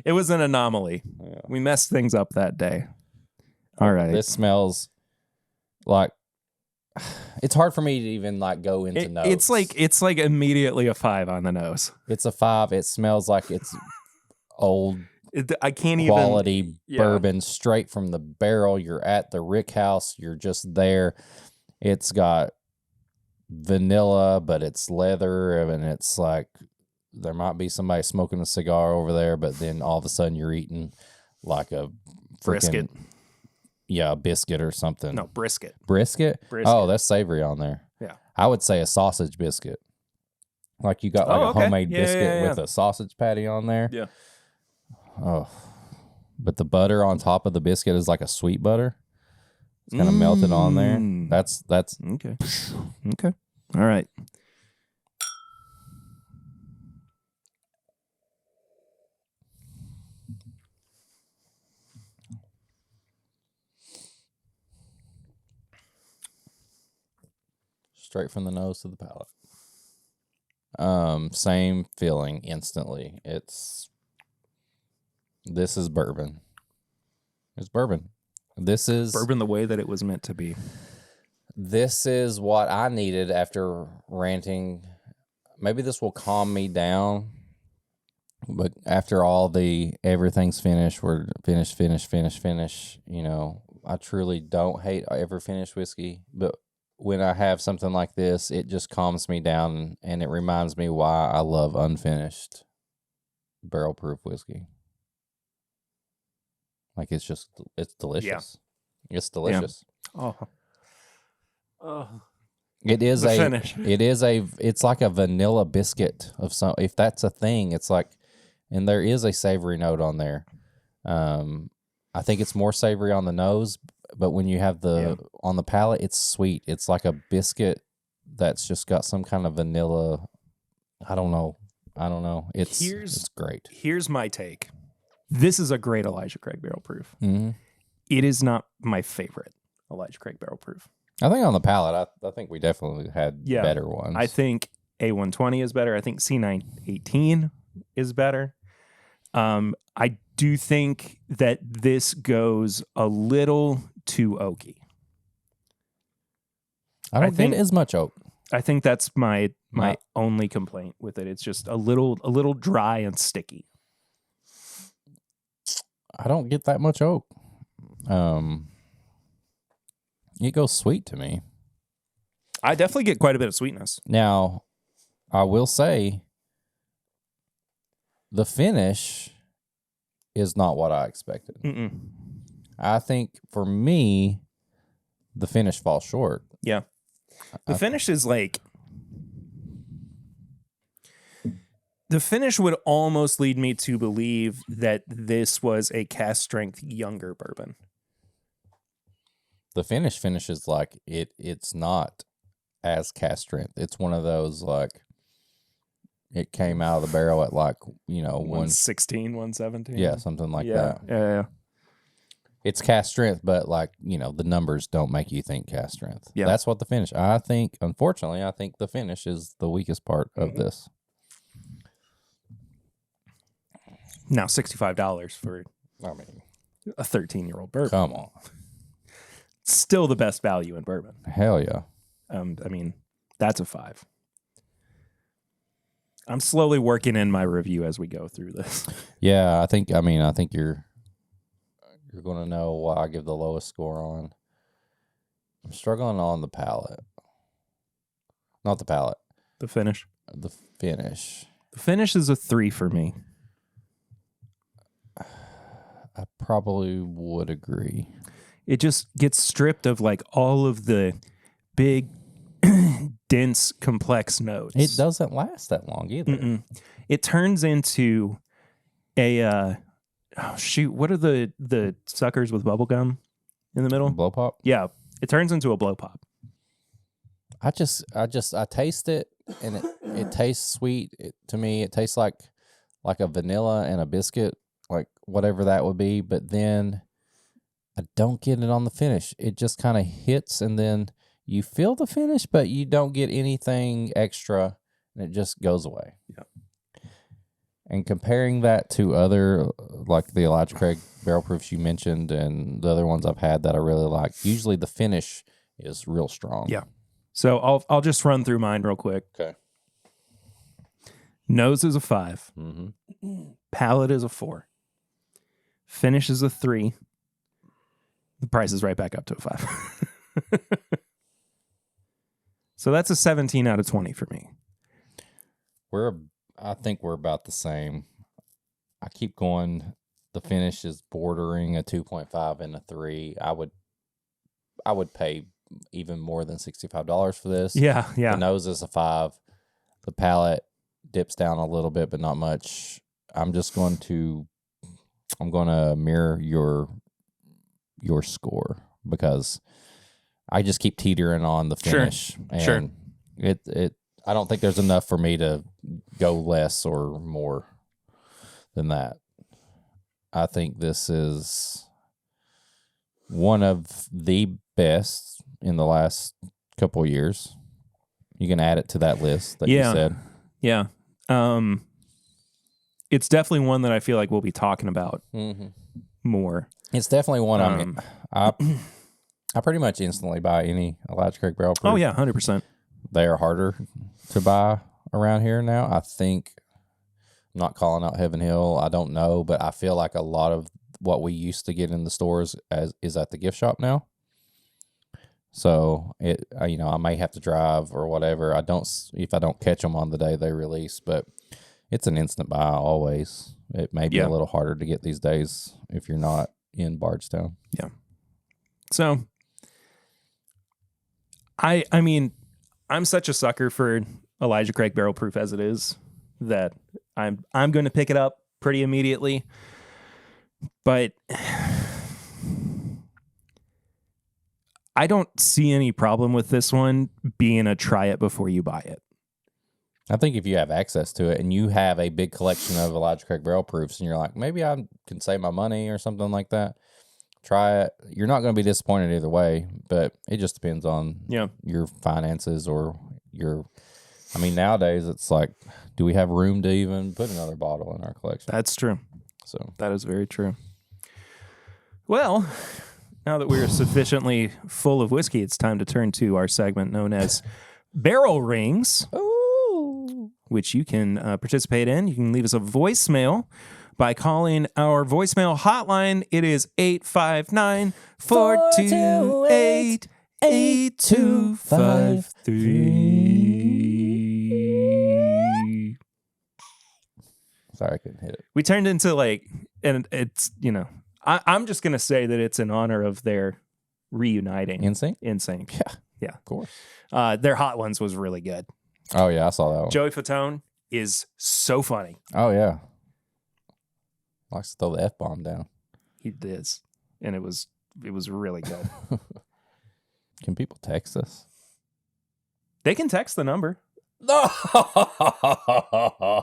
It was an anomaly. Yeah. We messed things up that day. All right. This smells like. It's hard for me to even like go into notes. It's like immediately a 5 on the nose. It's a 5. It smells like it's old. I can't quality bourbon straight from the barrel. You're at the Rick House. You're just there. It's got vanilla, but it's leather, and it's like there might be somebody smoking a cigar over there, but then all of a sudden you're eating like a brisket. Yeah, a biscuit or something. No, brisket. Brisket? Oh, that's savory on there. Yeah. I would say a sausage biscuit. Like you got like a homemade biscuit with a sausage patty on there. Yeah. Oh. But the butter on top of the biscuit is like a sweet butter. It's kind of melted on there. That's okay. Okay. All right. straight from the nose to the palate. Same feeling instantly. This is bourbon. It's bourbon. This is Bourbon the way that it was meant to be. This is what I needed after ranting. Maybe this will calm me down. But after all the everything's finished, we're finish. You know, I truly don't hate ever finished whiskey. But when I have something like this, it just calms me down and it reminds me why I love unfinished barrel proof whiskey. Like it's delicious. Yeah. It's delicious. Yeah. Oh. It's like a vanilla biscuit of some, if that's a thing. It's like, and there is a savory note on there. I think it's more savory on the nose, but when you have on the palate, it's sweet. It's like a biscuit that's just got some kind of vanilla. I don't know. It's great. Here's my take. This is a great Elijah Craig barrel proof. Mm-hmm. It is not my favorite Elijah Craig barrel proof. I think on the palate, I think we definitely had better ones. I think A120 is better. I think C918 is better. I do think that this goes a little too oaky. I don't think as much oak. I think that's my only complaint with it. It's just a little dry and sticky. I don't get that much oak. It goes sweet to me. I definitely get quite a bit of sweetness. Now, I will say the finish is not what I expected. Mm-mm. I think for me, the finish falls short. Yeah. The finish is like... The finish would almost lead me to believe that this was a cast strength younger bourbon. The finish finishes like it's not as cast strength. It's one of those like it came out of the barrel at like, 116, 117. Yeah, something like that. Yeah. It's cast strength, but like, the numbers don't make you think cast strength. Yeah. That's what the finish. Unfortunately, I think the finish is the weakest part of this. Now $65 for a 13-year-old bourbon. Come on. Still the best value in bourbon. Hell yeah. That's a 5. I'm slowly working in my review as we go through this. Yeah, I think you're going to know what I give the lowest score on. I'm struggling on the palate. Not the palate. The finish. The finish. The finish is a 3 for me. I probably would agree. It just gets stripped of like all of the big, dense, complex notes. It doesn't last that long either. Mm-mm. It turns into a what are the suckers with bubble gum in the middle? Blow pop? Yeah, it turns into a blow pop. I taste it and it tastes sweet. To me, it tastes like a vanilla and a biscuit, like whatever that would be, but then I don't get it on the finish. It just kind of hits and then you feel the finish, but you don't get anything extra and it just goes away. Yeah. And comparing that to other, like the Elijah Craig barrel proofs you mentioned and the other ones I've had that I really like, usually the finish is real strong. Yeah. So I'll just run through mine real quick. Okay. Nose is a 5. Mm-hmm. Palate is a 4. Finish is a 3. The price is right back up to a 5. So that's a 17 out of 20 for me. I think we're about the same. I keep going. The finish is bordering a 2.5 and a 3. I would pay even more than $65 for this. Yeah. The nose is a 5. The palate dips down a little bit, but not much. I'm going to mirror your score because I just keep teetering on the finish. Sure. And it I don't think there's enough for me to go less or more than that. I think this is one of the best in the last couple years. You can add it to that list that you said. Yeah. It's definitely one that I feel like we'll be talking about more. It's definitely one I pretty much instantly buy any Elijah Craig barrel proof. Oh, yeah, 100%. They are harder to buy around here now. I think, I'm not calling out Heaven Hill, I don't know, but I feel like a lot of what we used to get in the stores is at the gift shop now. So I may have to drive or whatever. If I don't catch them on the day they release, but it's an instant buy always. It may be a little harder to get these days if you're not in Bardstown. Yeah. So, I mean, I'm such a sucker for Elijah Craig barrel proof as it is that I'm going to pick it up pretty immediately. But I don't see any problem with this one being a try it before you buy it. I think if you have access to it and you have a big collection of Elijah Craig barrel proofs and you're like, maybe I can save my money or something like that, try it. You're not going to be disappointed either way, but it just depends on your finances or nowadays it's like, do we have room to even put another bottle in our collection? That's true. So that is very true. Well, now that we're sufficiently full of whiskey, it's time to turn to our segment known as Barrel Rings. Which you can participate in. You can leave us a voicemail by calling our voicemail hotline. It is 859-428-8253. Sorry, I couldn't hit it. We turned into and it's, I'm just going to say that it's in honor of their reuniting. NSYNC? Yeah. Of course. Their Hot Ones was really good. Oh, yeah, I saw that one. Joey Fatone is so funny. Oh, yeah. Likes to throw the F-bomb down. He is. And it was really good. Can people text us? They can text the number. No.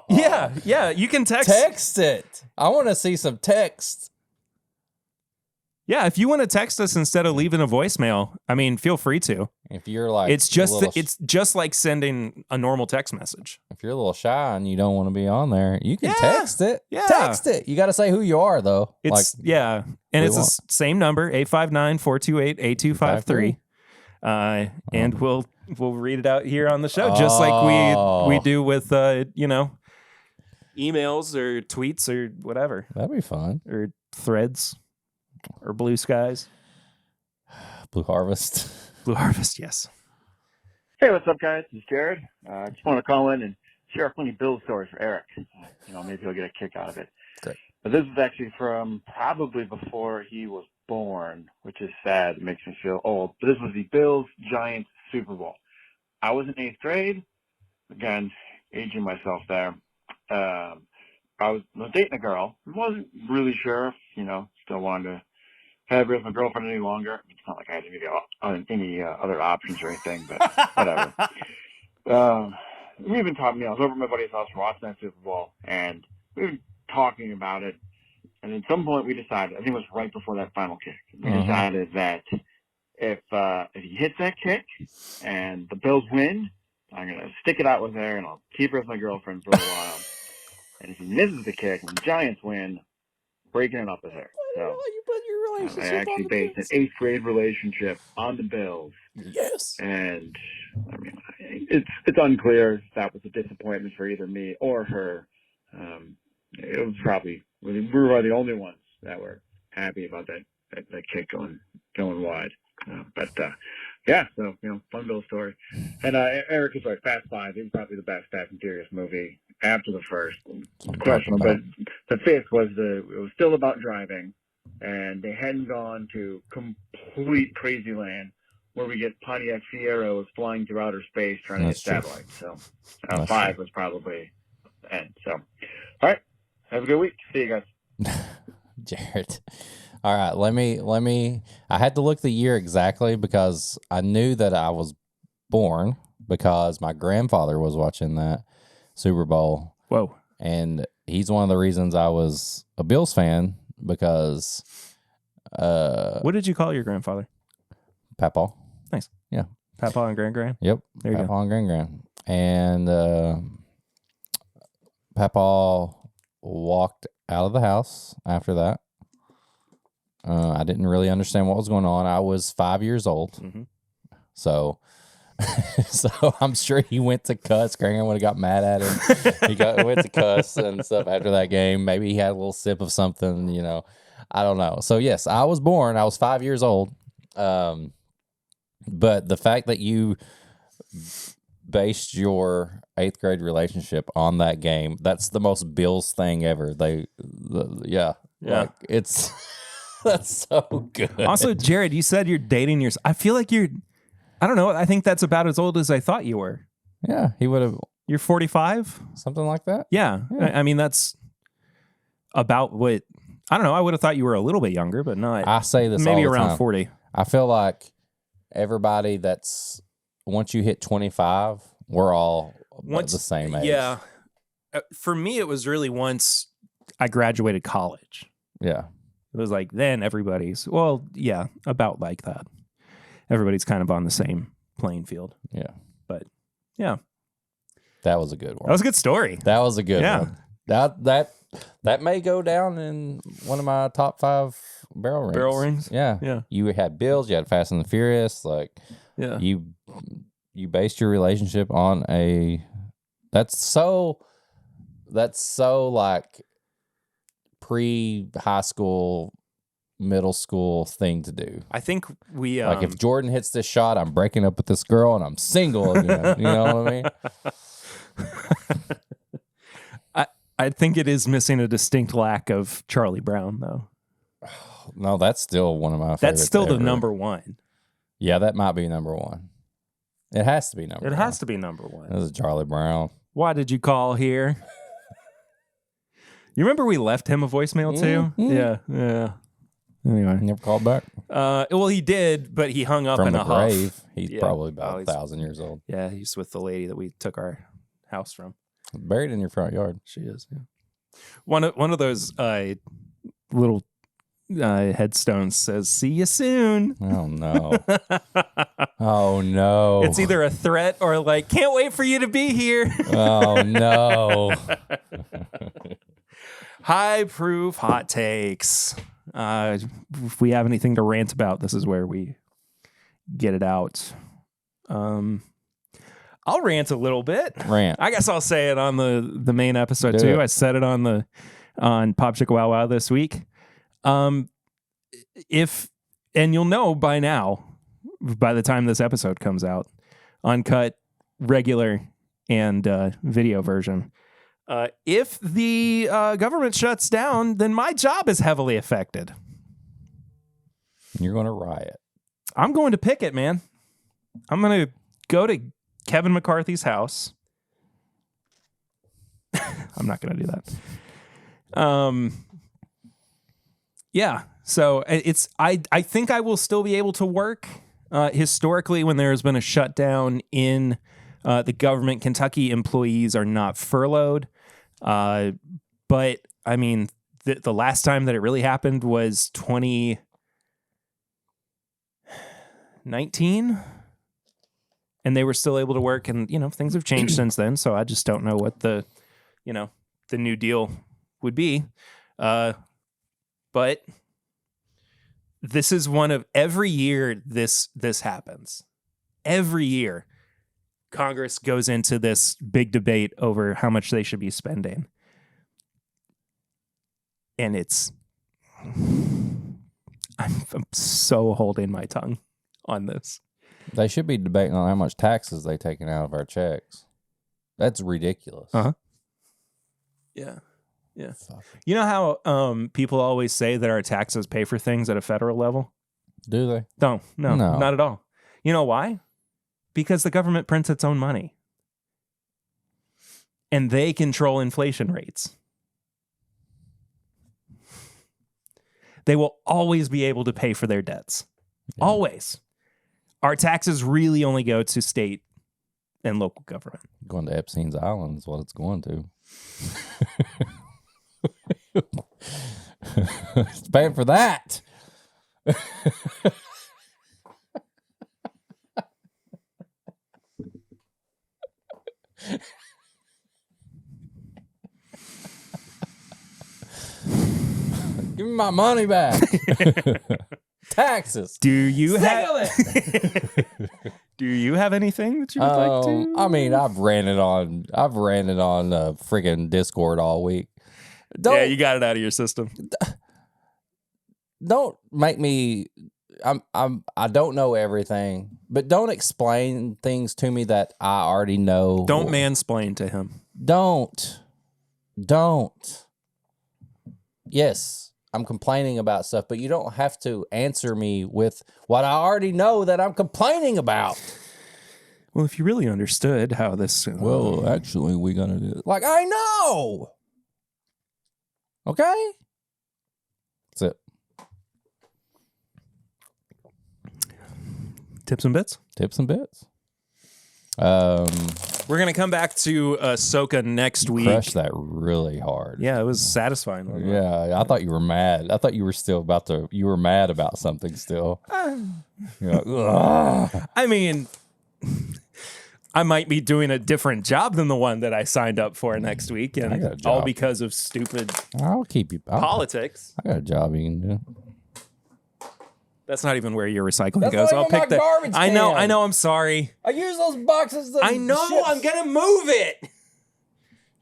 Yeah, you can text. Text it. I want to see some text. Yeah, if you want to text us instead of leaving a voicemail, feel free to. If you're like, it's just like sending a normal text message. If you're a little shy and you don't want to be on there, you can text it. Yeah, text it. You got to say who you are though. It's and it's the same number 859-428-8253. And we'll read it out here on the show, just like we do with emails or tweets or whatever. That'd be fun. Or threads. Or Blue Skies. Blue Harvest. Blue Harvest, yes. Hey, what's up, guys? This is Jared. I just want to call in and share a funny Bill story for Eric. Maybe he'll get a kick out of it. Great. But this is actually from probably before he was born, which is sad. It makes me feel old. But this was the Bills-Giants Super Bowl. I was in 8th grade. Again, aging myself there. I was dating a girl. I wasn't really sure if, still wanted to have her as my girlfriend any longer. It's not like I had any other options or anything, but whatever. We've been talking, I was over at my buddy's house watching that Super Bowl, and we were talking about it. And at some point we decided, I think it was right before that final kick, we decided that if he hits that kick and the Bills win, I'm going to stick it out with her and I'll keep her as my girlfriend for a while. And if he misses the kick and the Giants win, breaking it up with her. So you put your relationship I actually based an 8th grade relationship on the Bills. Yes. And it's unclear if that was a disappointment for either me or her. It was probably, we were the only ones that were happy about that kick going wide. So fun Bill story. And Eric is right, Fast 5 is probably the best Fast and Furious movie after the first. Questionable, but the fifth it was still about driving, and they hadn't gone to complete crazy land where we get Pontiac Fieros flying through outer space trying to hit satellites. So 5 was probably the end. So, all right, have a good week. See you guys. Jared. All right, let me I had to look the year exactly because I knew that I was born because my grandfather was watching that Super Bowl. Whoa. And he's one of the reasons I was a Bills fan because what did you call your grandfather? Papa. Nice. Yeah. Papa and Gran. Yep. There you Papa go. and Gran. And Papa walked out of the house after that. I didn't really understand what was going on. I was 5 years old. Mm-hmm. So I'm sure he went to cuss. Gran would have got mad at him. Went to cuss and stuff after that game. Maybe he had a little sip of something, I don't know. So yes, I was born. I was 5 years old. But the fact that you based your 8th grade relationship on that game, that's the most Bills thing ever. Yeah. Like, it's that's so good. Also, Jared, you said you're dating yourself. I feel like I don't know. I think that's about as old as I thought you were. Yeah, he would have. You're 45? Something like that? Yeah. I mean, that's about what, I don't know. I would have thought you were a little bit younger, but not. I say this maybe all the around time. 40. I feel like everybody once you hit 25, we're all about the same age. Yeah. For me, it was really once I graduated college. Yeah. It was like, then everybody's, about like that. Everybody's kind of on the same playing field. Yeah. But yeah. That was a good one. That was a good story. That was a good Yeah. one. That may go down in one of my top 5 barrel rings. Barrel rings? Yeah. Yeah. You had Bills, you had Fast and the Furious, Yeah. You based your relationship on that's so like pre-high school, middle school thing to do. I think we like if Jordan hits this shot, I'm breaking up with this girl and I'm single again. You know what I mean? I think it is missing a distinct lack of Charlie Brown, though. No, that's still one of my favorites. That's still the ever. number one. Yeah, that might be number one. It has to be number one. It has to be number one. This is Charlie Brown. Why did you call here? You remember we left him a voicemail too? Mm-hmm. Yeah. Anyway. Never called back? Well, he did, but he hung up From in the a huff. grave. He's probably about he's 1,000 years old. Yeah, he's with the lady that we took our house from. Buried in your front yard. She is, yeah. One of those little headstones says, "See you soon." Oh, no. Oh, no. It's either a threat or like, "Can't wait for you to be here." Oh, no. High proof hot takes. If we have anything to rant about, this is where we get it out. I'll rant a little bit. Rant. I guess I'll say it on the main episode Do too. it. I said it on Pop Chicka Wow Wow this week. And you'll know by now, by the time this episode comes out, uncut, regular, and video version. If the government shuts down, then my job is heavily affected. You're going to riot. I'm going to picket, man. I'm going to go to Kevin McCarthy's house. I'm not going to do that. Yeah. So I think I will still be able to work. Historically, when there has been a shutdown in the government, Kentucky employees are not furloughed. But I mean, the last time that it really happened was 2019, and they were still able to work. And things have changed since then. So I just don't know what the new deal would be. But this is one of every year this happens. Every year, Congress goes into this big debate over how much they should be spending. And I'm so holding my tongue on this. They should be debating on how much taxes they taking out of our checks. That's ridiculous. Uh-huh. Yeah. Yeah. You know how people always say that our taxes pay for things at a federal level? Do they? No, not at all. You know why? Because the government prints its own money. And they control inflation rates. They will always be able to pay for their debts. Yeah. Always. Our taxes really only go to state and local government. Going to Epstein's Island is what it's going to. It's paying for that. Give me my money back. Taxes. Do you have Do you have anything that you would like to? I mean, I've ranted on freaking Discord all week. Yeah, you got it out of your system. Don't make me. I don't know everything, but don't explain things to me that I already know. Don't mansplain to him. Don't. Yes, I'm complaining about stuff, but you don't have to answer me with what I already know that I'm complaining about. Well, if you really understood how this... Well, actually, we're going to do it. Like, I know! Okay? That's it. Tips and bits? Tips and bits. We're going to come back to Ahsoka next week. Crushed that really hard. Yeah, it was satisfying. Wasn't it? Yeah, I thought you were mad. I thought you were still you were mad about something still. You're like, ugh. I mean, I might be doing a different job than the one that I signed up for next week, I got a and job. all because of stupid I'll keep you. politics. I got a job you can do. That's not even where your recycling That's goes. not I'll even pick my the garbage I know, can. I'm sorry. I use those boxes. I know, I'm gonna move it.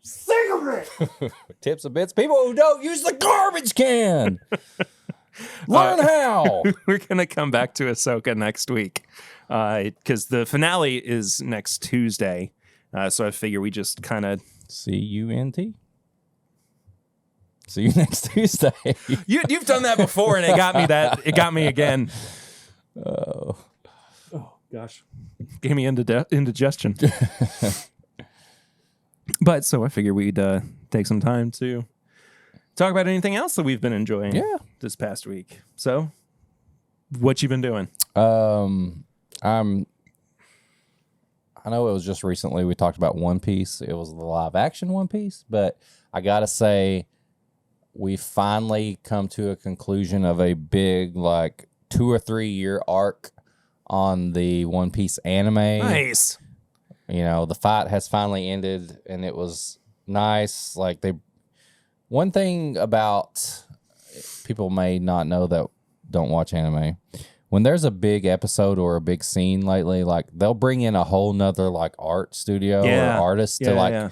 Sick of it. Tips and bits. People who don't use the garbage can. Learn how. We're gonna come back to Ahsoka next week because the finale is next Tuesday. So I figure we just kind of CUNT. See you next Tuesday. you've done that before, and it got me again. Oh Gosh, gave me indigestion. But so I figure we'd take some time to talk about anything else that we've been enjoying this past week. So, what you been doing? I know it was just recently we talked about One Piece. It was the live action One Piece, but I gotta say, we finally come to a conclusion of a big 2 or 3 year arc on the One Piece anime. Nice. You know, the fight has finally ended, and it was nice. One thing about people may not know that don't watch anime, when there's a big episode or a big scene lately, they'll bring in a whole nother art studio or artist to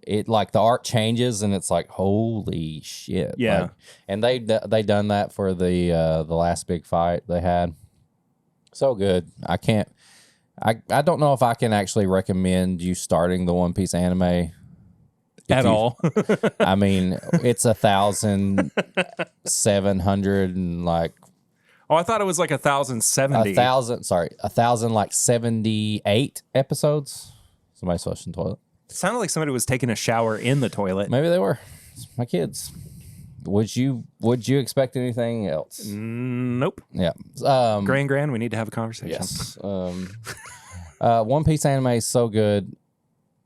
it, the art changes, and it's holy shit. Yeah. And they done that for the last big fight they had. So good. I don't know if I can actually recommend you starting the One Piece anime At all. I mean, it's 1,700 and Oh, I thought it was 1,070. 1,078 episodes. Somebody's flushing the toilet. It sounded like somebody was taking a shower in the toilet. Maybe they were. It's my kids. Would you expect anything else? Nope. Yeah. Gran, we need to have a conversation. Yes. One Piece anime is so good.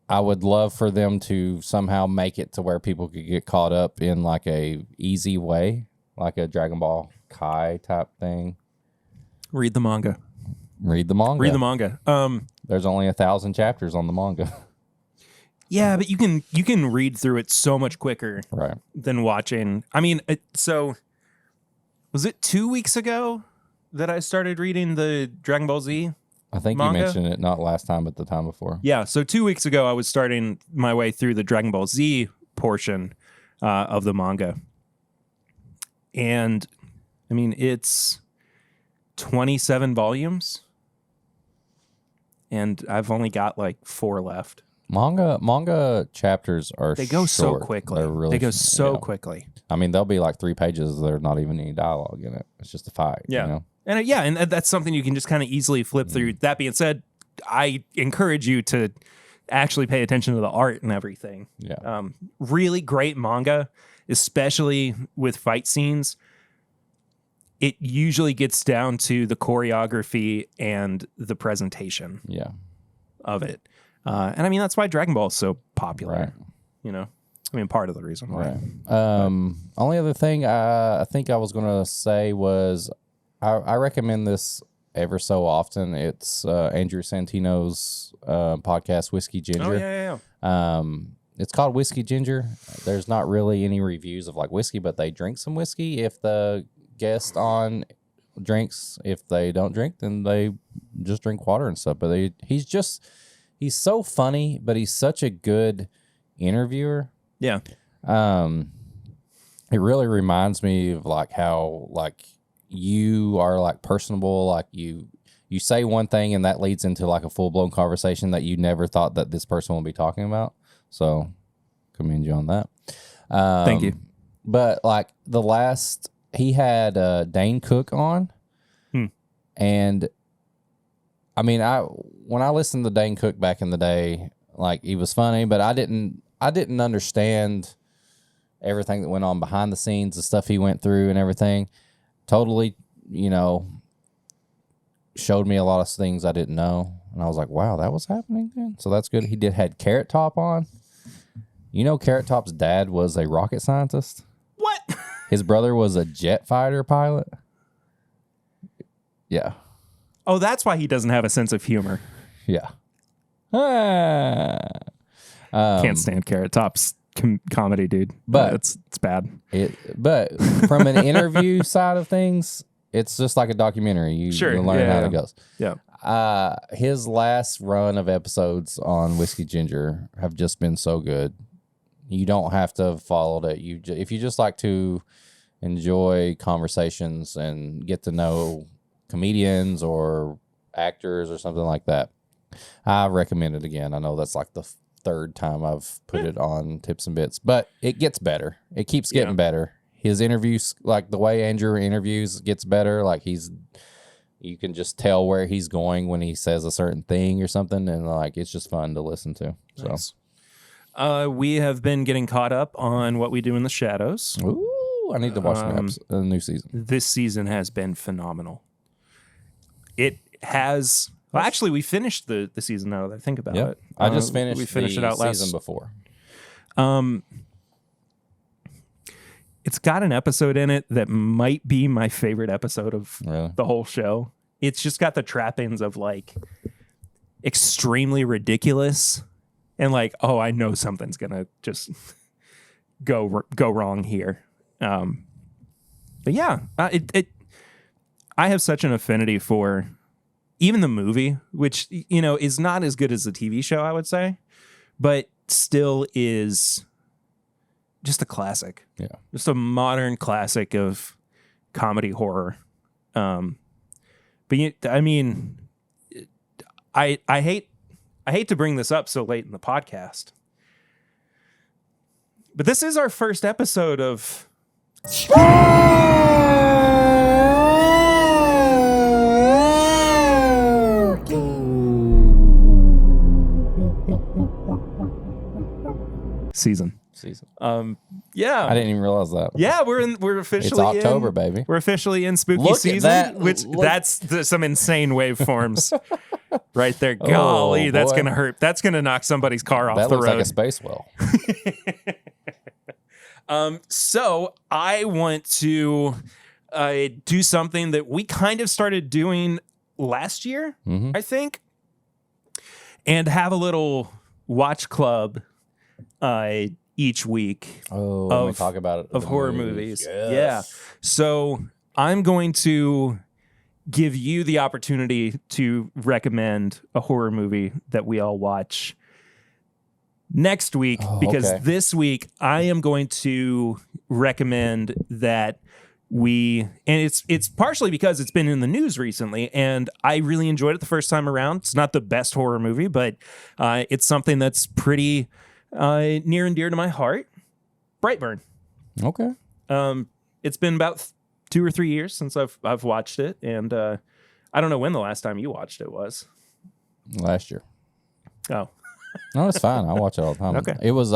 I would love for them to somehow make it to where people could get caught up in a easy way, like a Dragon Ball Kai type thing. Read the manga. Read the manga. There's only 1,000 chapters on the manga. Yeah, but you can read through it so much quicker Right. than watching. I mean, so was it 2 weeks ago that I started reading the Dragon Ball Z? I think manga? you mentioned it not last time, but the time before. Yeah, so 2 weeks ago I was starting my way through the Dragon Ball Z portion of the manga. And I mean, it's 27 volumes. And I've only got 4 left. Manga chapters are They go so short. quickly. They're really They go so yeah. quickly. I mean, they'll be 3 pages. There's not even any dialogue in it. It's just a fight. Yeah. You know? And that's something you can just kind of easily flip through. That being said, I encourage you to actually pay attention to the art and everything. Yeah. Really great manga, especially with fight scenes. It usually gets down to the choreography and the presentation Yeah. of it. And I mean, that's why Dragon Ball is so popular. Right. You know, I mean, part of the reason why. Right. Only other thing I think I was going to say was I recommend this ever so often. It's Andrew Santino's podcast, Whiskey Ginger. Oh, yeah. It's called Whiskey Ginger. There's not really any reviews of like whiskey, but they drink some whiskey if the guest on drinks. If they don't drink, then they just drink water and stuff. But he's so funny, but he's such a good interviewer. Yeah. It really reminds me of like how like you are like personable, like you say one thing and that leads into like a full-blown conversation that you never thought that this person would be talking about. So commend you on that. Thank you. But like he had Dane Cook on, and I mean, when I listened to Dane Cook back in the day, like he was funny, but I didn't understand everything that went on behind the scenes, the stuff he went through and everything. Totally, showed me a lot of things I didn't know. And I was like, wow, that was happening then? So that's good. He had Carrot Top on. Carrot Top's dad was a rocket scientist. What? His brother was a jet fighter pilot. Yeah. Oh, that's why he doesn't have a sense of humor. Yeah. Can't stand Carrot Top's comedy, dude. But it's bad. But from an interview side of things, it's just like a documentary. You learn how it goes. Yeah. His last run of episodes on Whiskey Ginger have just been so good. You don't have to follow that. If you just like to enjoy conversations and get to know comedians or actors or something like that, I recommend it again. I know that's like the third time I've put it on Tips and Bits, but it gets better. It keeps getting better. His interviews, like the way Andrew interviews, gets better. Like you can just tell where he's going when he says a certain thing or something, and like it's just fun to listen to. Nice. So, we have been getting caught up on What We Do in the Shadows. Ooh, I need to watch the new season. This season has been phenomenal. It has. Well, actually, we finished the season now that I think about it. I just finished. We finished the it out season last before. It's got an episode in it that might be my favorite episode of the whole show. It's just got the trappings of like extremely ridiculous and like, oh, I know something's gonna just go wrong here. But yeah, I have such an affinity for even the movie, which is not as good as the TV show, I would say, but still is just a classic. Yeah. Just a modern classic of comedy horror. But I mean, I hate to bring this up so late in the podcast, but this is our first episode of season. Yeah, I didn't even realize that. Yeah, we're officially it's October, baby. We're officially in spooky season, that's some insane waveforms right there. Golly, that's gonna hurt. That's gonna knock somebody's car off the road. That looks like a space whale. So I want to do something that we kind of started doing last year, I think, and have a little watch club each week when we talk about it, of horror movies. Yes. Yeah. So I'm going to give you the opportunity to recommend a horror movie that we all watch next week, because this week I am going to recommend that and it's partially because it's been in the news recently and I really enjoyed it the first time around. It's not the best horror movie, but it's something that's pretty near and dear to my heart. Brightburn. Okay. It's been about 2 or 3 years since I've watched it, and I don't know when the last time you watched it was. Last year. Oh. No, it's fine. I watch it all the time. Okay. It was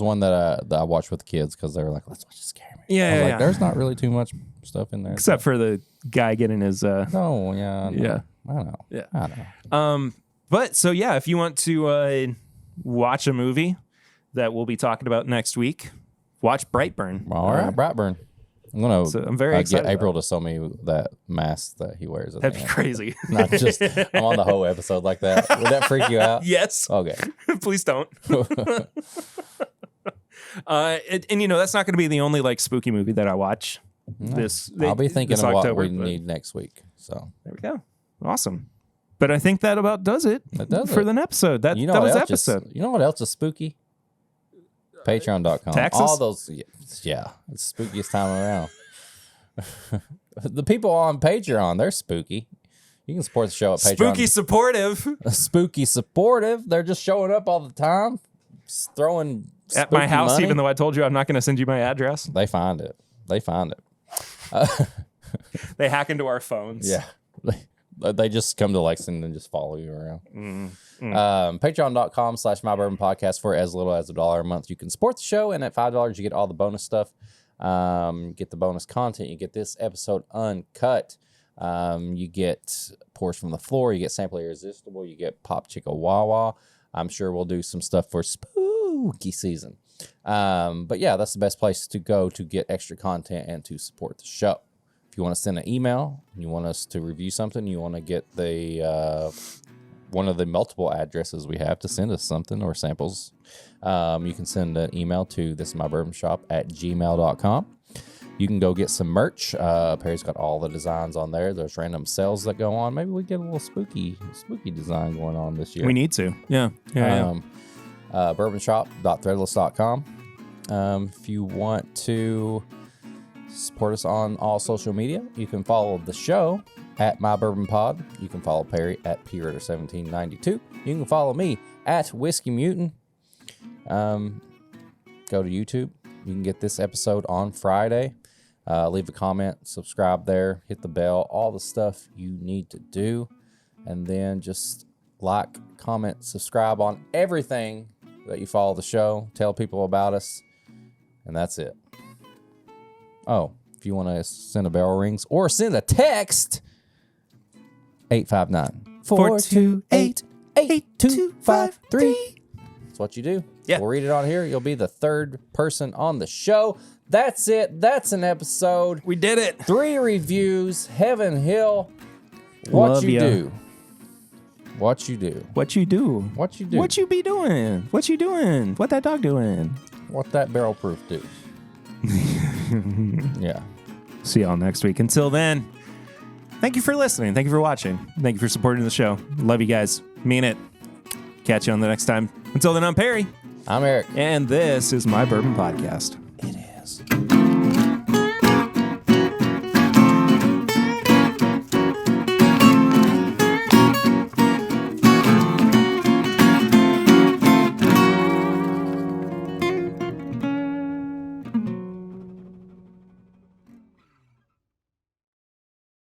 one that I watched with the kids because they were like, "Let's watch a scary movie." Yeah, I was yeah, like, there's not really too much stuff in there, except for the guy getting his. No, yeah, yeah, I don't know. Yeah, I don't know. But so yeah, if you want to watch a movie that we'll be talking about next week, watch Brightburn. All right, Brightburn. I'm very excited. Get April to sew me that mask that he wears. That'd be crazy. Not just I'm on the whole episode like that. Would that freak you out? Yes. Okay. Please don't. And you know, that's not going to be the only like spooky movie that I watch. I'll be thinking this of what October, we but need next week. So there we go. Awesome. But I think that about does it does for it. the episode. That you know that what was else episode. you know what else is spooky? Patreon.com. Taxes? All those, yeah, it's the spookiest time around. The people on Patreon, they're spooky. You can support the show at Patreon. Spooky supportive. Spooky supportive. They're just showing up all the time, throwing At my house, money. even though I told you I'm not going to send you my address. They find it. They hack into our phones. Yeah. They just come to Lexington and just follow you around. Patreon.com/MyBourbonPodcast for as little as $1 a month. You can support the show, and at $5, you get all the bonus stuff. Get the bonus content. You get this episode uncut. You get Pours from the Floor. You get Sample Irresistible. You get Pop Chicka Wawa. I'm sure we'll do some stuff for spooky season. But yeah, that's the best place to go to get extra content and to support the show. If you want to send an email, you want us to review something, you want to get the one of the multiple addresses we have to send us something or samples, you can send an email to thisismybourbonshop@gmail.com. You can go get some merch. Perry's got all the designs on there. There's random sales that go on. Maybe we get a little spooky design going on this year. We need to. Yeah. Bourbonshop.threadless.com. If you want to support us on all social media, you can follow the show at MyBourbonPod. You can follow Perry at PRitter1792. You can follow me at Whiskey Mutant. Go to YouTube. You can get this episode on Friday. Leave a comment, subscribe there, hit the bell, all the stuff you need to do. And then just like, comment, subscribe on everything that you follow the show. Tell people about us. And that's it. Oh, if you want to send a bell rings or send a text, 859-428-8253. That's what you do. Yeah. We'll read it on here. You'll be the third person on the show. That's it. That's an episode. We did it. 3 reviews. Heaven Hill. What Love you ya. do. What you do. What you do? What you do. What you be doing? What you doing? What that dog doing? What that barrel proof do. Yeah. See y'all next week. Until then, thank you for listening. Thank you for watching. Thank you for supporting the show. Love you guys. Mean it. Catch you on the next time. Until then, I'm Perry. I'm Eric. And this is My Bourbon Podcast.